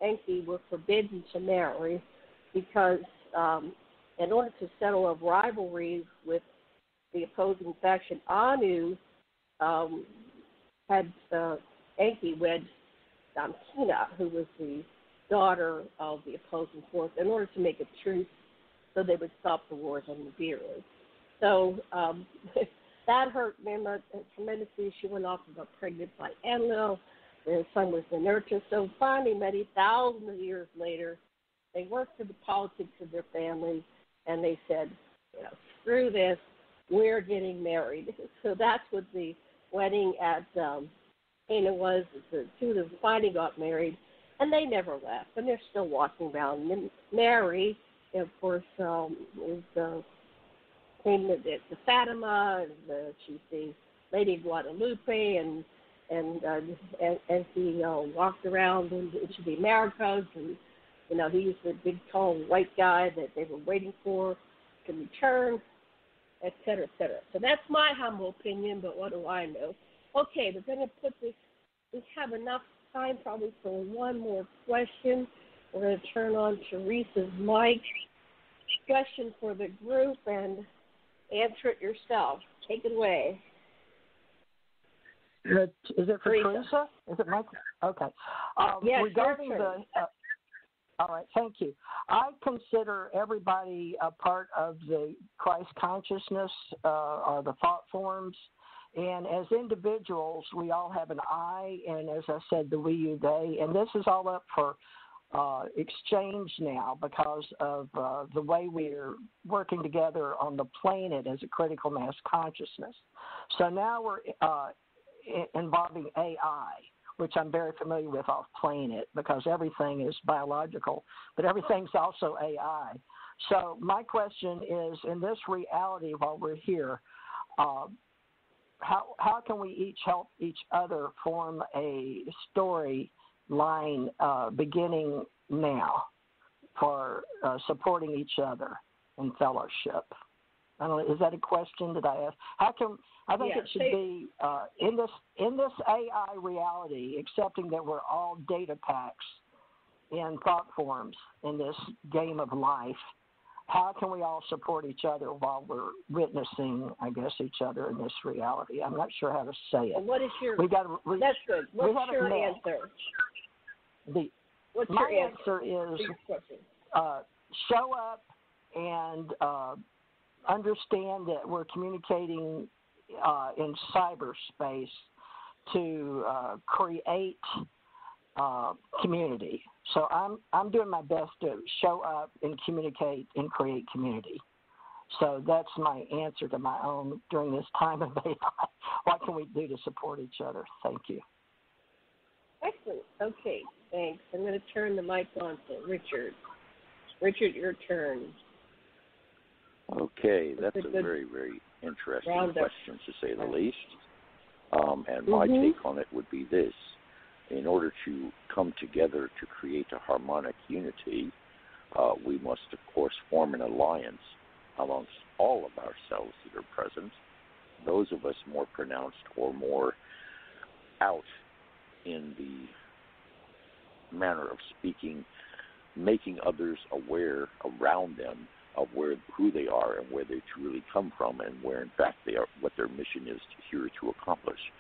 Enki were forbidden to marry because in order to settle a rivalry with the opposing faction, Anu had Enki wed Damkina, who was the daughter of the opposing force, in order to make a truce so they would stop the wars on Nibiru. So that hurt Nimma tremendously. She went off and got pregnant by Enlil. Their son was Orators. So finally, many thousands of years later, they worked through the politics of their family, and they said, screw this, we're getting married. So that's what the wedding at Cana was. The two of them finally got married, and they never left, and they're still walking around. And Mary, of course, is came to Fatima, and she's the Lady of Guadalupe, and he walked around into the Americas, and he was the big, tall, white guy that they were waiting for to return, et cetera, et cetera. So that's my humble opinion, but what do I know? Okay, we're going to put this. We have enough time probably for one more question. We're going to turn on Theresa's mic. Question for the group and answer it yourself. Take it away. Is it for Theresa? Is it Mike? Okay. Yes, regarding all right, thank you. I consider everybody a part of the Christ consciousness or the thought forms. And as individuals, we all have an I, and as I said, the we, you, they. And this is all up for exchange now because of the way we're working together on the planet as a critical mass consciousness. So now we're involving AI, which I'm very familiar with off planet because everything is biological, but everything's also AI. So my question is, in this reality while we're here, how can we each help each other form a story line beginning now for supporting each other in fellowship? I don't know, is that a question that I asked? I think it should be in this AI reality, accepting that we're all data packs in thought forms in this game of life. How can we all support each other while we're witnessing, I guess, each other in this reality? I'm not sure how to say it. And what is your? That's good. What's your answer? My answer is show up and understand that we're communicating in cyberspace to create community. So I'm doing my best to show up and communicate and create community. So that's my answer to my own during this time of AI. What can we do to support each other? Thank you. Excellent. Okay, thanks. I'm going to turn the mic on to Richard. Richard, your turn. Okay, that's a very, very interesting question, to say the least. And my take on it would be this. In order to come together to create a harmonic unity, we must, of course, form an alliance amongst all of ourselves that are present, those of us more pronounced or more out in the manner of speaking, making others aware around them of who they are and where they truly come from and where, in fact, they are, what their mission is here to accomplish.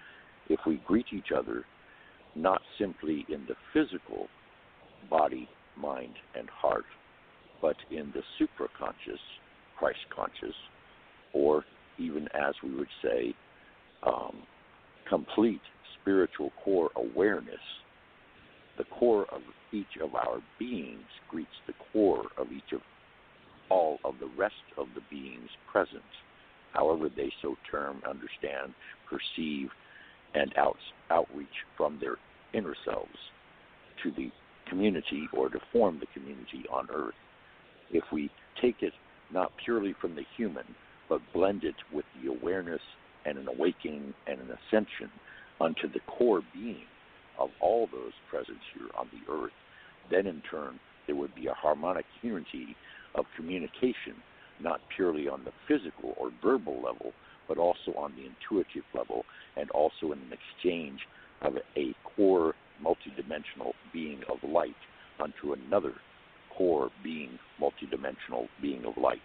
If we greet each other not simply in the physical body, mind, and heart, but in the supraconscious, Christ-conscious, or even, as we would say, complete spiritual core awareness, the core of each of our beings greets the core of each of all of the rest of the beings present, however they so term, understand, perceive, and outreach from their inner selves to the community or to form the community on earth. If we take it not purely from the human, but blend it with the awareness and an awakening and an ascension unto the core being of all those present here on the earth, then in turn there would be a harmonic unity of communication, not purely on the physical or verbal level, but also on the intuitive level, and also in an exchange of a core multidimensional being of light unto another core being, multidimensional being of light.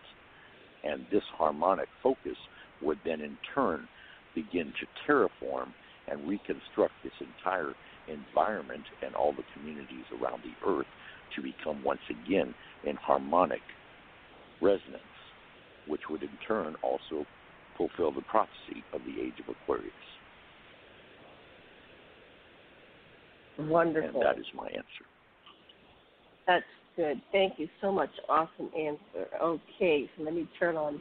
And this harmonic focus would then in turn begin to terraform and reconstruct this entire environment and all the communities around the earth to become once again in harmonic resonance, which would in turn also fulfill the prophecy of the age of Aquarius. Wonderful. And that is my answer. That's good. Thank you so much. Awesome answer. Okay, so let me turn on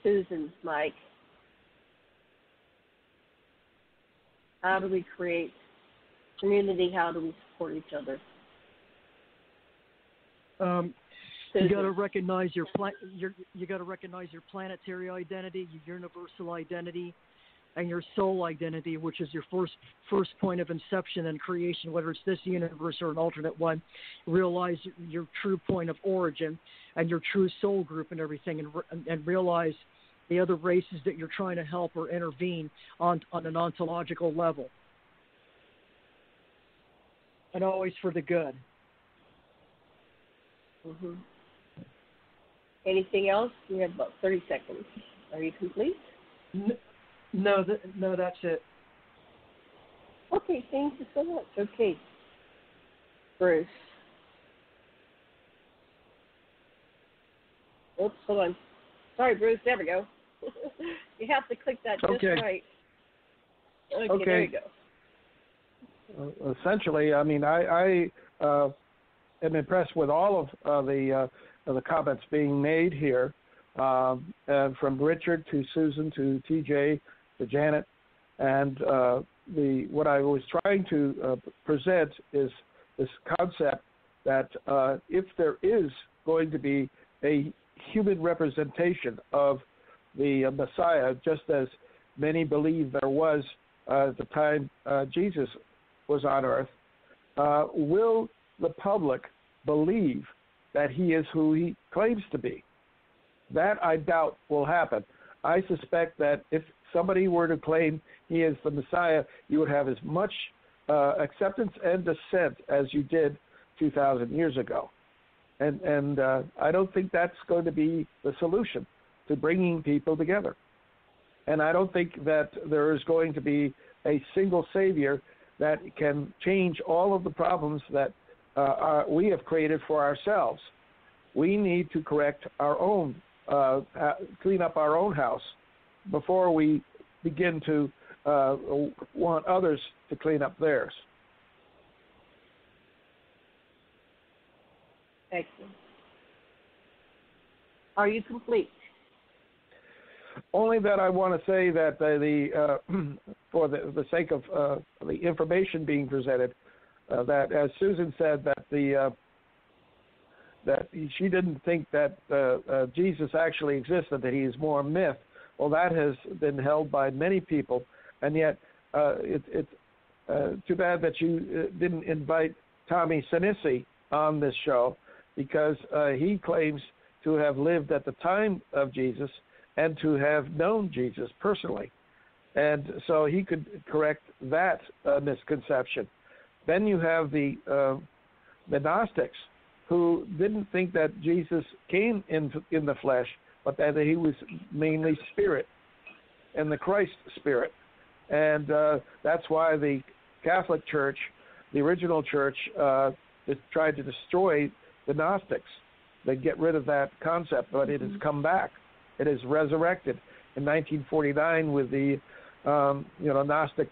Susan's mic. How do we create community? How do we support each other? You got to recognize your planetary identity, your universal identity, and your soul identity, which is your first point of inception and creation, whether it's this universe or an alternate one. Realize your true point of origin and your true soul group and everything, and realize the other races that you're trying to help or intervene on an ontological level. And always for the good. Mm-hmm. Anything else? We have about 30 seconds. Are you complete? No, that's it. Okay, thank you so much. Okay, Bruce. Oops, hold on. Sorry, Bruce. There we go. You have to click that just right. Okay, there you go. Essentially, I mean, I am impressed with all of the comments being made here, from Richard to Susan to TJ to Janet, and what I was trying to present is this concept that if there is going to be a human representation of the Messiah, just as many believe there was at the time Jesus was on earth, will the public believe that he is who he claims to be? That I doubt will happen. I suspect that if somebody were to claim he is the Messiah, you would have as much acceptance and dissent as you did 2,000 years ago. And I don't think that's going to be the solution to bringing people together. And I don't think that there is going to be a single savior that can change all of the problems that we have created for ourselves. We need to correct our own, clean up our own house before we begin to want others to clean up theirs. Excellent. Are you complete? Only that I want to say that for the sake of the information being presented, that as Susan said, that that she didn't think that Jesus actually existed, that he is more myth. Well, that has been held by many people, and yet it's too bad that you didn't invite Tommy Sinisi on this show, because he claims to have lived at the time of Jesus and to have known Jesus personally. And so he could correct that misconception. Then you have the Gnostics, who didn't think that Jesus came in the flesh, but that he was mainly spirit, and the Christ spirit. And that's why the Catholic Church, the original church, tried to destroy the Gnostics. They get rid of that concept, but it has come back. It is resurrected in 1949 with the Gnostic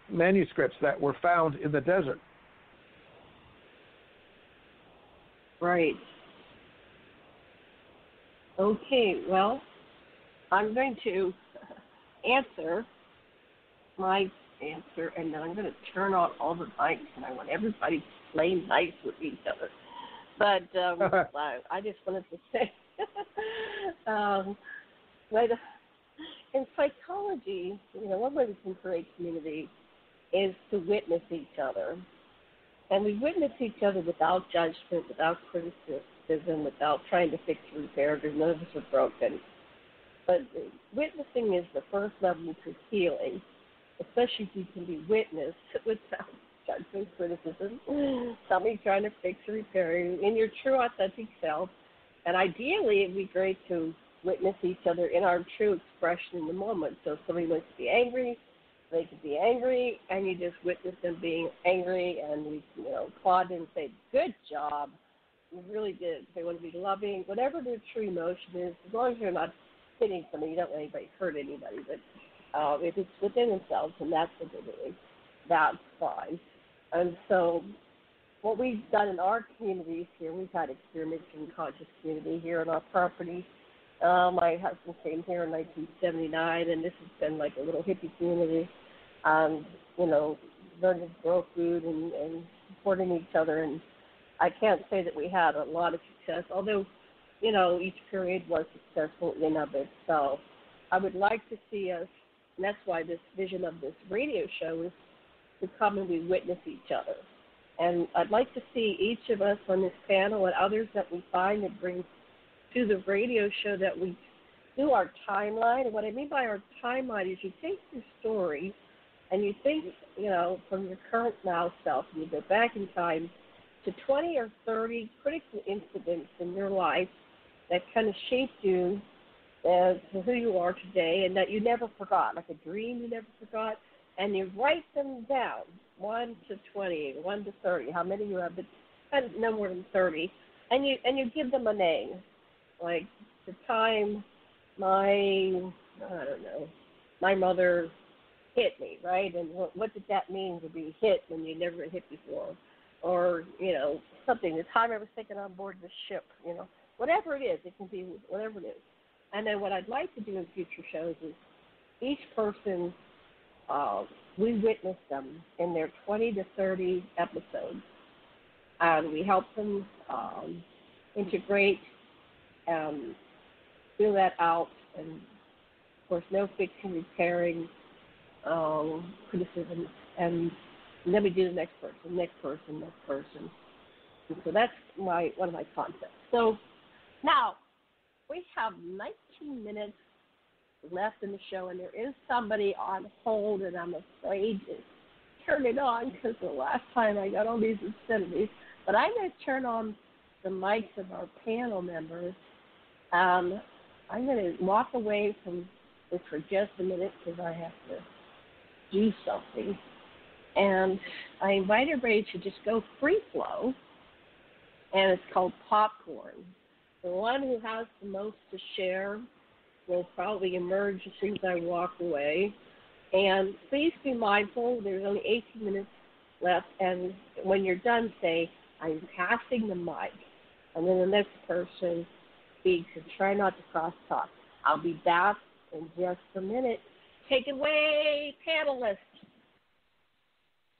manuscripts that were found in the desert. Right. Okay, well, I'm going to answer my answer, and then I'm going to turn on all the mics, and I want everybody to play nice with each other. But I just wanted to say, but in psychology, one way we can create community is to witness each other. And we witness each other without judgment, without criticism, without trying to fix or repair, because none of us are broken. But witnessing is the first level to healing, especially if you can be witnessed without judgment, criticism, somebody trying to fix or repair you in your true, authentic self. And ideally, it'd be great to witness each other in our true expression in the moment. So if somebody wants to be angry, they could be angry, and you just witness them being angry, and we, applaud and say, "Good job, you really did." If they want to be loving, whatever their true emotion is, as long as you're not hitting somebody, you don't let anybody hurt anybody. But if it's within themselves, and that's what they're doing, that's fine. And so what we've done in our communities here, we've had experiments in conscious community here on our property. My husband came here in 1979, and this has been like a little hippie community. Learning to grow food and supporting each other. And I can't say that we had a lot of success, although, each period was successful in of itself. I would like to see us, and that's why this vision of this radio show is to come and we witness each other. And I'd like to see each of us on this panel and others that we find and bring to the radio show that we do our timeline. And what I mean by our timeline is you take your story and you think, from your current now self, and you go back in time to 20 or 30 critical incidents in your life that kind of shaped you as to who you are today and that you never forgot, like a dream you never forgot, and you write them down, 1 to 20, 1 to 30, how many you have, but no more than 30, and you give them a name, like the time my mother hit me, right? And what did that mean to be hit when you never been hit before? Or, something, the time I was taken on board the ship, whatever it is. It can be whatever it is. And then what I'd like to do in future shows is each person, we witness them in their 20 to 30 episodes. And we help them integrate and fill that out. And, of course, no fixing, repairing, criticism. And then we do the next person. And so that's one of my concepts. So now we have 19 minutes left in the show, and there is somebody on hold, and I'm afraid to turn it on because the last time I got all these obscenities. But I'm going to turn on the mics of our panel members. I'm going to walk away from this for just a minute because I have to do something. And I invite everybody to just go free flow, and it's called popcorn. The one who has the most to share will probably emerge as soon as I walk away. And please be mindful, there's only 18 minutes left, and when you're done, say, I'm passing the mic. And then the next person speaks, and try not to cross-talk. I'll be back in just a minute. Take it away, panelists.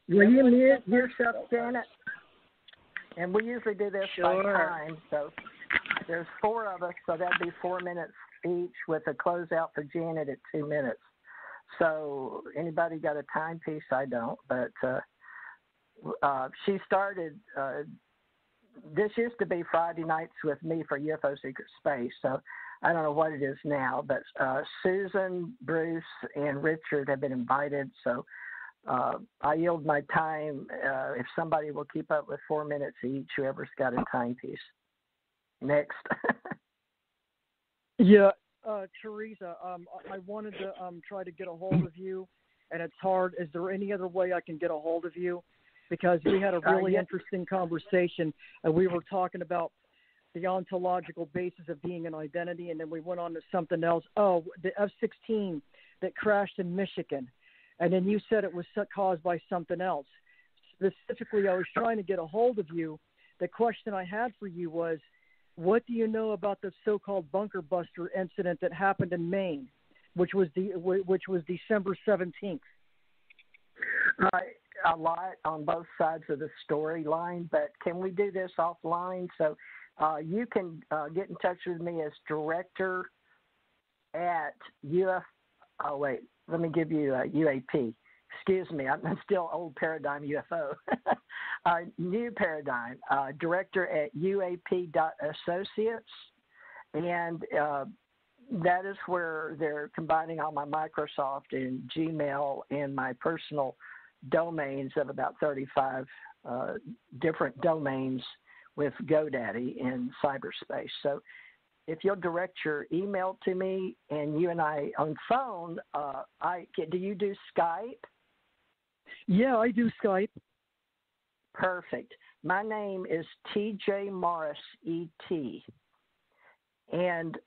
Will you mute yourself, Janet? And we usually do this by time, so there's 4 of us, so that'd be 4 minutes each with a closeout for Janet at 2 minutes. So anybody got a timepiece? I don't, but she started, this used to be Friday nights with me for UFO Secret Space, so I don't know what it is now, but Susan, Bruce, and Richard have been invited, so I yield my time if somebody will keep up with 4 minutes each, whoever's got a timepiece. Next. Yeah, Theresa, I wanted to try to get a hold of you, and it's hard. Is there any other way I can get a hold of you? Because we had a really interesting conversation, and we were talking about the ontological basis of being an identity, and then we went on to something else. Oh, the F-16 that crashed in Michigan. And then you said it was caused by something else. Specifically, I was trying to get a hold of you. The question I had for you was, what do you know about the so-called bunker buster incident that happened in Maine, which was December 17th? A lot on both sides of the storyline, but can we do this offline? So you can get in touch with me as director at Oh, wait. Let me give you UAP. Excuse me, I'm still old paradigm UFO. New paradigm, director at uap.associates. And that is where they're combining all my Microsoft and Gmail and my personal domains of about 35 different domains with GoDaddy in cyberspace. So if you'll direct your email to me and you and I on phone, do you do Skype? Yeah, I do Skype. Perfect. My name is TJ Morris, ET. And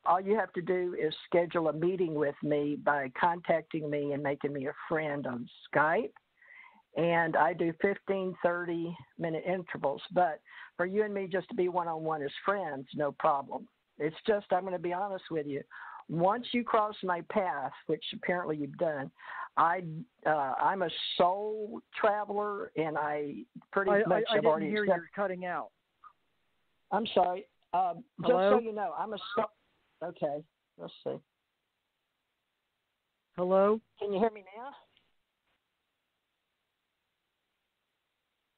all you have to do is schedule a meeting with me by contacting me and making me a friend on Skype. And I do 15, 30-minute intervals. But for you and me just to be one-on-one as friends, no problem. It's just, I'm going to be honest with you. Once you cross my path, which apparently you've done, I'm a soul traveler, and I pretty much have already... I didn't hear you cutting out. I'm sorry. Just so you know, I'm a soul... Okay, let's see. Hello? Can you hear me now?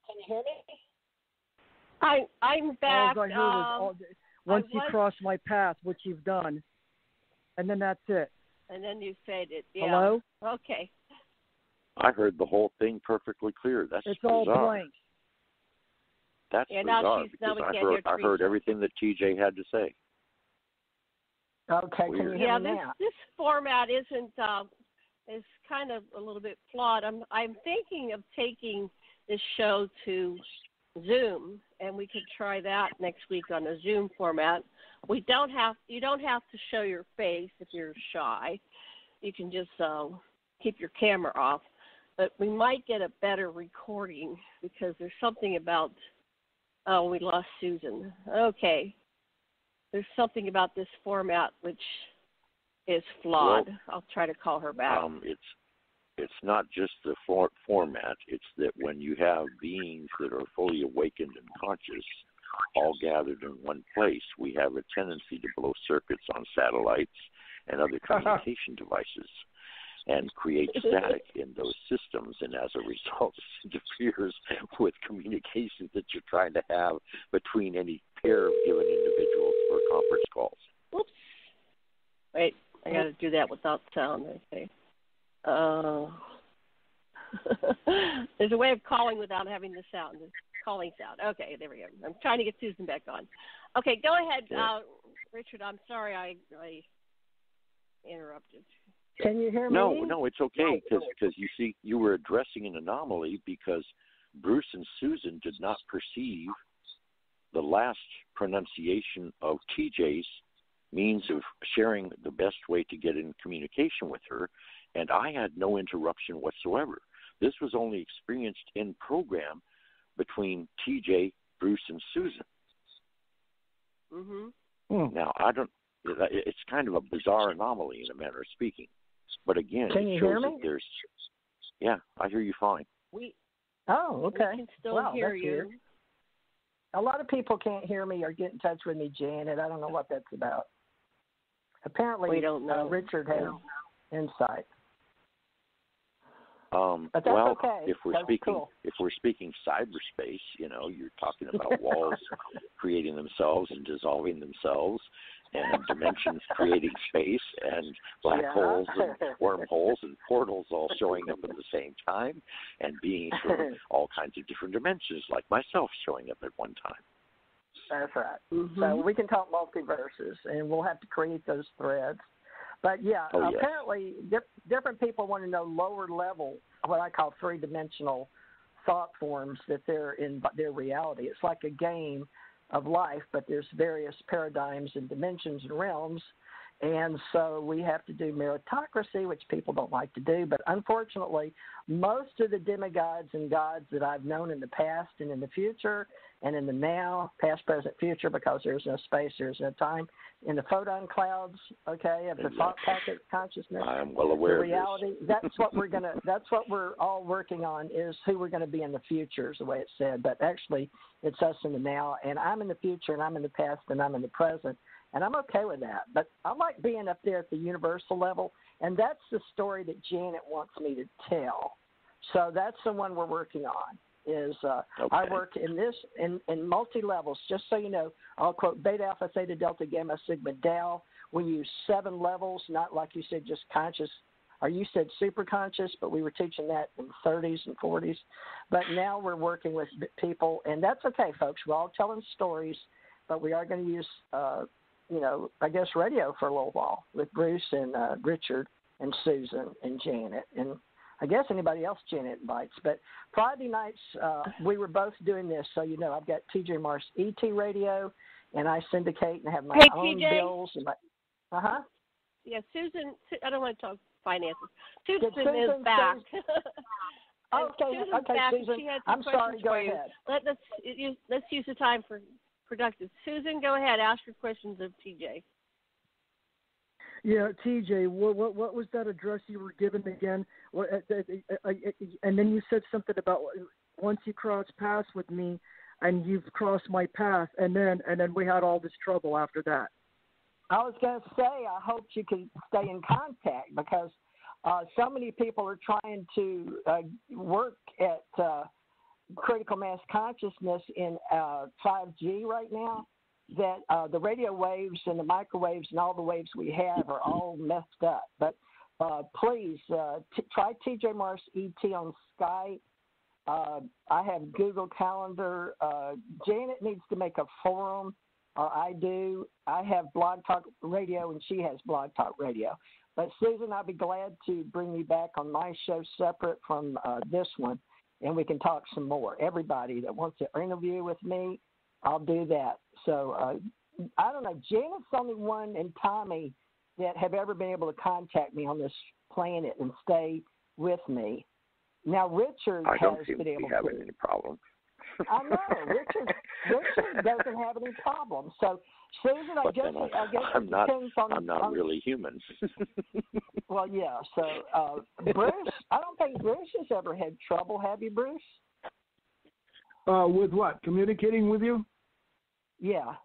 Can you hear me? I'm back. All I heard was once you cross my path, which you've done, and then that's it. And then you faded. Yeah. Hello? Okay. I heard the whole thing perfectly clear. That's it's bizarre. All blank. That's bizarre because I heard everything that TJ had to say. Okay, weird. Can you hear me now? This format isn't is kind of a little bit flawed. I'm thinking of taking this show to Zoom, and we could try that next week on a Zoom format. You don't have to show your face if you're shy. You can just keep your camera off. But we might get a better recording because there's something about, oh, we lost Susan. Okay. There's something about this format which is flawed. Well, I'll try to call her back. It's not just the format. It's that when you have beings that are fully awakened and conscious all gathered in one place, we have a tendency to blow circuits on satellites and other communication devices and create static in those systems, and as a result, it interferes with communications that you're trying to have between any pair of given individuals for conference calls. Oops. Wait, I got to do that without sound. Okay. There's a way of calling without having the sound. The calling sound. Okay, there we go. I'm trying to get Susan back on. Okay, go ahead, Richard. I'm sorry I interrupted. Can you hear me? No, it's okay because you see, you were addressing an anomaly because Bruce and Susan did not perceive the last pronunciation of TJ's means of sharing the best way to get in communication with her, and I had no interruption whatsoever. This was only experienced in program between TJ, Bruce, and Susan. Mm-hmm. Now, it's kind of a bizarre anomaly in a manner of speaking. But again, can you hear me? Yeah, I hear you fine. Oh, okay. We can still hear you. Weird. A lot of people can't hear me or get in touch with me, Janet. I don't know what that's about. Apparently, we don't know. Richard has insight. But that's well, okay. if we're speaking cyberspace, you're talking about walls creating themselves and dissolving themselves, and dimensions creating space, and black holes and wormholes and portals all showing up at the same time, and beings from all kinds of different dimensions, like myself showing up at one time. That's right. Mm-hmm. So we can talk multiverses, and we'll have to create those threads. But apparently different people want to know lower level, what I call three-dimensional thought forms that they're in their reality. It's like a game of life, but there's various paradigms and dimensions and realms. And so we have to do meritocracy, which people don't like to do. But unfortunately, most of the demigods and gods that I've known in the past and in the future and in the now, past, present, future, because there's no space, there's no time, in the photon clouds, of the thought packet consciousness, I'm well aware the reality, that's what we're all working on, is who we're going to be in the future, is the way it's said. But actually, it's us in the now, and I'm in the future, and I'm in the past, and I'm in the present. And I'm okay with that. But I like being up there at the universal level, and that's the story that Janet wants me to tell. So that's the one we're working on. I work in multi-levels. Just so you know, I'll quote Beta, Alpha, Theta, Delta, Gamma, Sigma, Tau. We use 7 levels, not like you said, just conscious, or you said super conscious, but we were teaching that in the 30s and 40s. But now we're working with people, and that's okay, folks. We're all telling stories, but we are going to use I guess radio for a little while with Bruce and Richard and Susan and Janet, and I guess anybody else Janet invites. But Friday nights, we were both doing this, so I've got TJ Morris ET Radio, and I syndicate and have my own TJ? Bills. And Yeah, Susan, I don't want to talk finances. Susan is back. Okay, back, Susan, she had I'm sorry, go you. ahead. Let's use the time for productive. Susan, go ahead. Ask your questions of TJ. Yeah, TJ, what was that address you were given again? And then you said something about once you cross paths with me, and you've crossed my path, and then we had all this trouble after that. I was going to say, I hope you can stay in contact, because so many people are trying to work at critical mass consciousness in 5G right now, that the radio waves and the microwaves and all the waves we have are all messed up. But please try TJ Morris ET on Skype. I have Google Calendar. Janet needs to make a forum, or I do. I have Blog Talk Radio, and she has Blog Talk Radio. But Susan, I'll be glad to bring you back on my show separate from this one, and we can talk some more. Everybody that wants to interview with me, I'll do that. So I don't know. Janet's the only one, and Tommy, that have ever been able to contact me on this planet and stay with me. Now, Richard I don't has seem been to be able having to. any problem. I know Richard doesn't have any problems. So, Susan, I guess I'm it not. depends on. I'm not really human. Well, yeah. So, Bruce, I don't think Bruce has ever had trouble. Have you, Bruce? With what? Communicating with you? Yeah.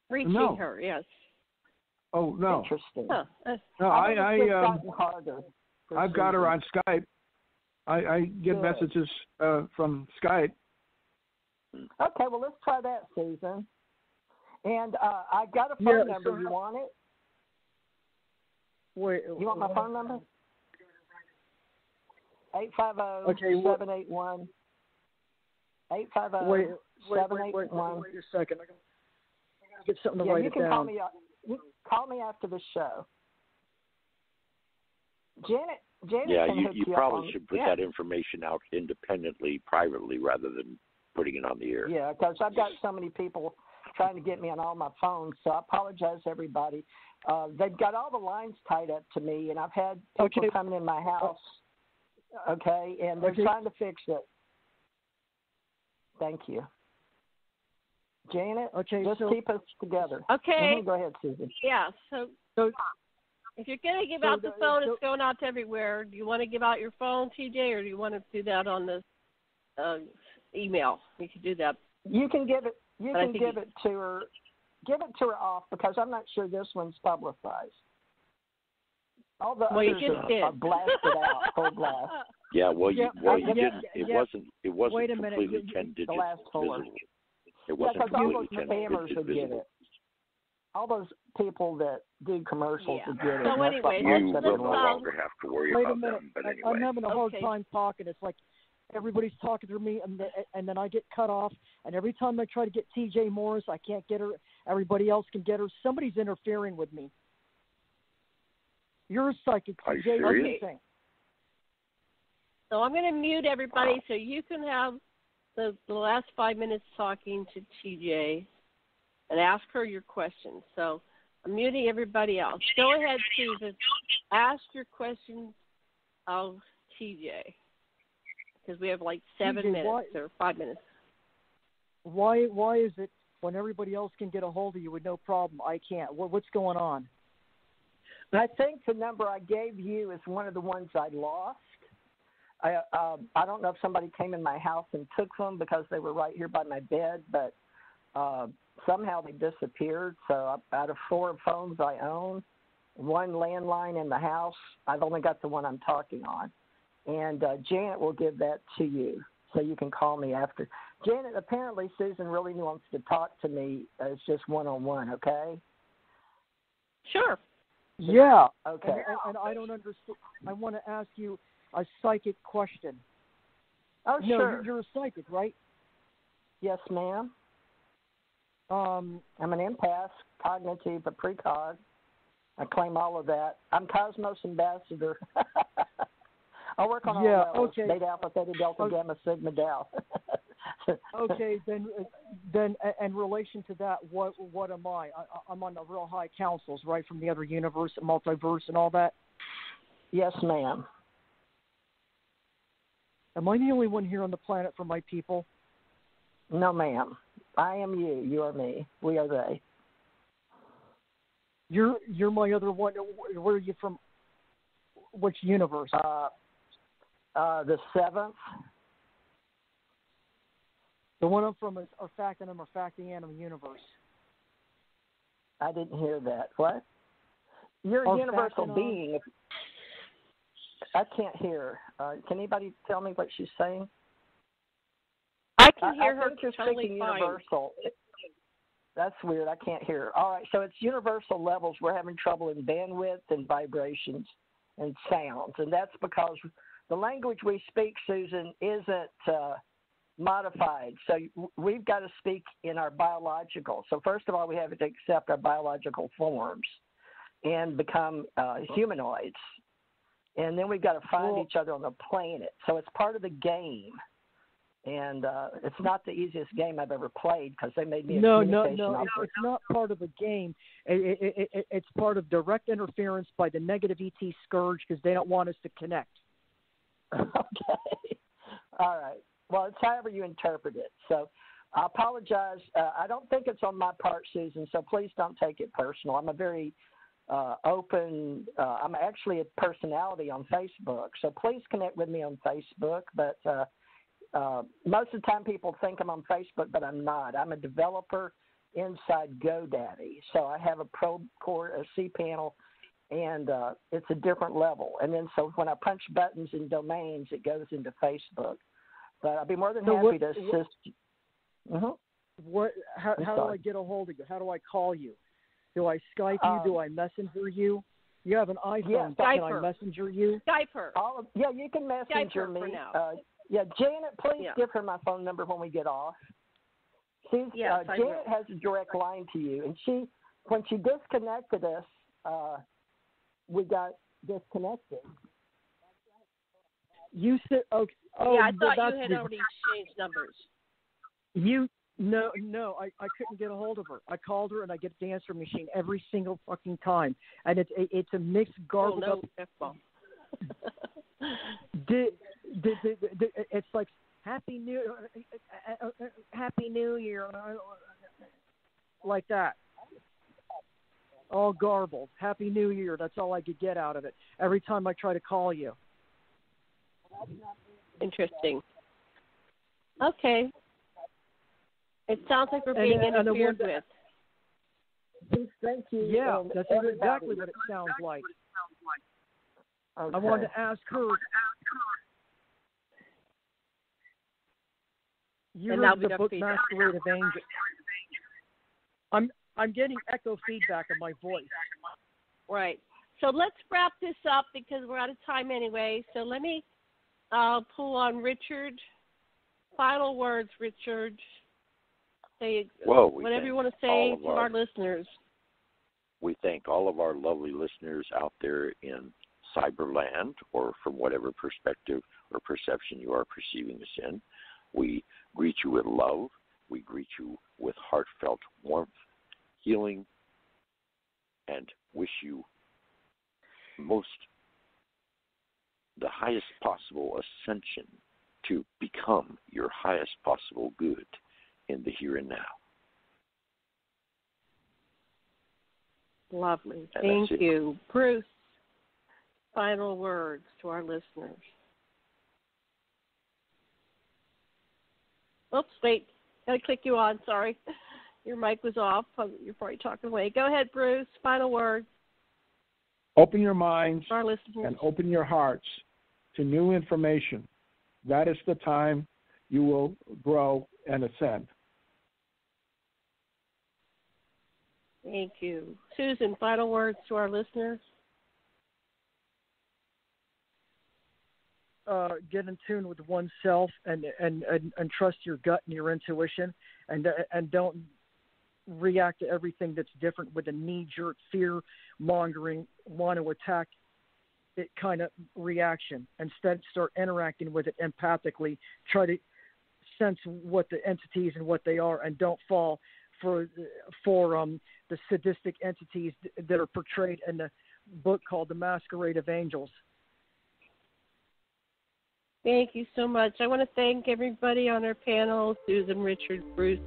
Reaching her, yes. Oh no. Interesting. Huh. No, I've got her on Skype. I get Good. messages from Skype. Okay, well, let's try that, Susan. And I got a phone number. You want it? Wait. You want my phone number? 850-781. 850-781. Wait a second. I gotta get something to write it down. You can call me after the show. Janet yeah, can hook you you probably up should put that information out independently, privately, rather than putting it on the air. Yeah, because I've got so many people trying to get me on all my phones, so I apologize, everybody. They've got all the lines tied up to me, and I've had people coming in my house, and they're trying to fix it. Thank you. Janet, just keep us together. Okay. Go ahead, Susan. Yeah, so if you're going to give out the phone, it's going out to everywhere. Do you want to give out your phone, TJ, or do you want to do that on the email? You can do that. You can give it. You can give it to her. Give it to her off because I'm not sure this one's publicized. All the others are blasted out, full blast. Yeah, you didn't. It wasn't Wait a completely minute. 10 digits the last four. visible. It wasn't all those completely 10 spammers digits would get visible. it. All those people that do commercials would get it. So anyway, you will no longer have to worry about them. But anyway, I'm having a hard time talking. It's like everybody's talking through me, and then I get cut off. And every time I try to get TJ Morris, I can't get her. Everybody else can get her. Somebody's interfering with me. You're a psychic, TJ. Okay. So I'm going to mute everybody so you can have the last 5 minutes talking to TJ and ask her your questions. So I'm muting everybody else. Go ahead, Susan. Ask your questions of TJ because we have like 7 minutes or 5 minutes. Why is it when everybody else can get a hold of you with no problem, I can't? What's going on? I think the number I gave you is one of the ones I lost. I don't know if somebody came in my house and took them because they were right here by my bed, but somehow they disappeared. So out of 4 phones I own, 1 landline in the house, I've only got the one I'm talking on. And Janet will give that to you so you can call me after. Janet, apparently Susan really wants to talk to me. It's just one-on-one, okay? Sure. Yeah. Okay. And I don't understand. I want to ask you a psychic question. Oh, no, sure. You're a psychic, right? Yes, ma'am. I'm an empath, cognitive, a precog. I claim all of that. I'm Cosmos Ambassador. I work on all levels. Okay. Beta, Alpha, Theta, Delta, Gamma, Sigma, Tau. Okay, then, in relation to that, what am I? I'm on the real high councils, right, from the other universe, multiverse, and all that. Yes, ma'am. Am I the only one here on the planet for my people? No, ma'am. I am you. You are me. We are they. You're my other one. Where are you from? Which universe? The 7th. The one I'm from is Arfactinum or Factianum universe. I didn't hear that. What? You're a universal being. I can't hear. Can anybody tell me what she's saying? I can hear her. I think you're speaking universal. That's weird. I can't hear her. All right, so it's universal levels. We're having trouble in bandwidth and vibrations and sounds, and that's because the language we speak, Susan, isn't modified. So we've got to speak in our biological. So first of all, we have to accept our biological forms and become humanoids. And then we've got to find each other on the planet. So it's part of the game. And it's not the easiest game I've ever played because they made me a No. communication operator. It's not part of a game. It's part of direct interference by the negative ET Scourge because they don't want us to connect. Okay. All right. Well, it's however you interpret it. So I apologize. I don't think it's on my part, Susan, so please don't take it personal. I'm a very open, I'm actually a personality on Facebook, so please connect with me on Facebook. But most of the time people think I'm on Facebook, but I'm not. I'm a developer inside GoDaddy. So I have a probe core, a cPanel, and it's a different level. And then so when I punch buttons in domains, it goes into Facebook. But I'd be more than happy to assist you. How do I get a hold of you? How do I call you? Do I Skype you? Do I Messenger you? You have an iPhone. Yeah, can I Messenger you? Skype her. Yeah, you can Messenger me. Yeah, Janet, please give her my phone number when we get off. Janet has a direct line to you, and when she disconnected us, we got disconnected. You said okay. Yeah, I thought you had already exchanged numbers. No, I couldn't get a hold of her. I called her and I get the answer machine every single fucking time, and it's a mixed garbled up. It's like Happy New Year, like that. All garbled. Happy New Year. That's all I could get out of it every time I try to call you. Interesting. Okay. It sounds like we're being interfered with. Thank you. Yeah, that's exactly what it sounds like. Okay. I wanted to ask her. You heard the book Masquerade of Angels. I'm getting echo feedback of my voice. Right. So let's wrap this up because we're out of time anyway. So let me pull on Richard. Final words, Richard. Say whatever you want to say to our listeners. We thank all of our lovely listeners out there in Cyberland, or from whatever perspective or perception you are perceiving us in. We greet you with love. We greet you with heartfelt warmth, healing, and wish you the highest possible ascension to become your highest possible good in the here and now. Lovely. Thank you. Bruce, final words to our listeners. Oops, wait. Gotta click you on. Sorry. Your mic was off. You're probably talking away. Go ahead, Bruce. Final word. Open your minds our listeners and open your hearts to new information. That is the time you will grow and ascend. Thank you. Susan, final words to our listeners? Get in tune with oneself and trust your gut and your intuition, and don't react to everything that's different with a knee-jerk, fear-mongering, want to attack it kind of reaction. Instead, start interacting with it empathically. Try to sense what the entities and what they are, and don't fall for the sadistic entities that are portrayed in the book called The Masquerade of Angels. Thank you so much. I want to thank everybody on our panel, Susan, Richard, Bruce,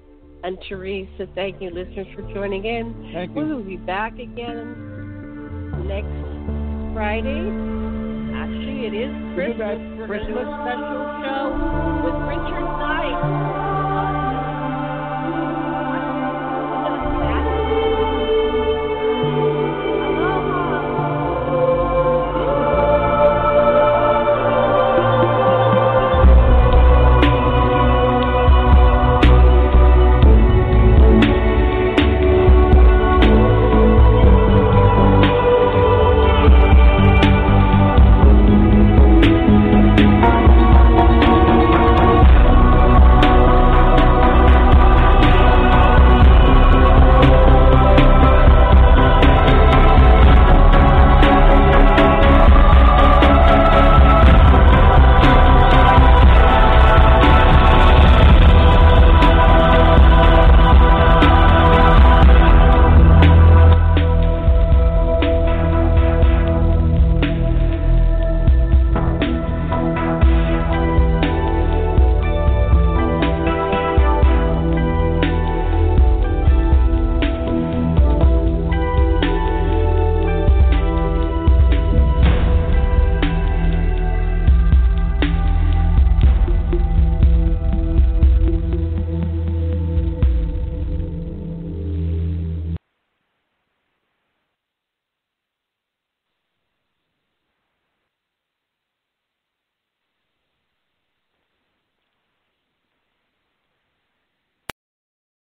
and Theresa. Thank you, listeners, for joining in. Thank you. We'll be back again next Friday. Actually, it is Christmas. We're going to do a special show with Richard Knight.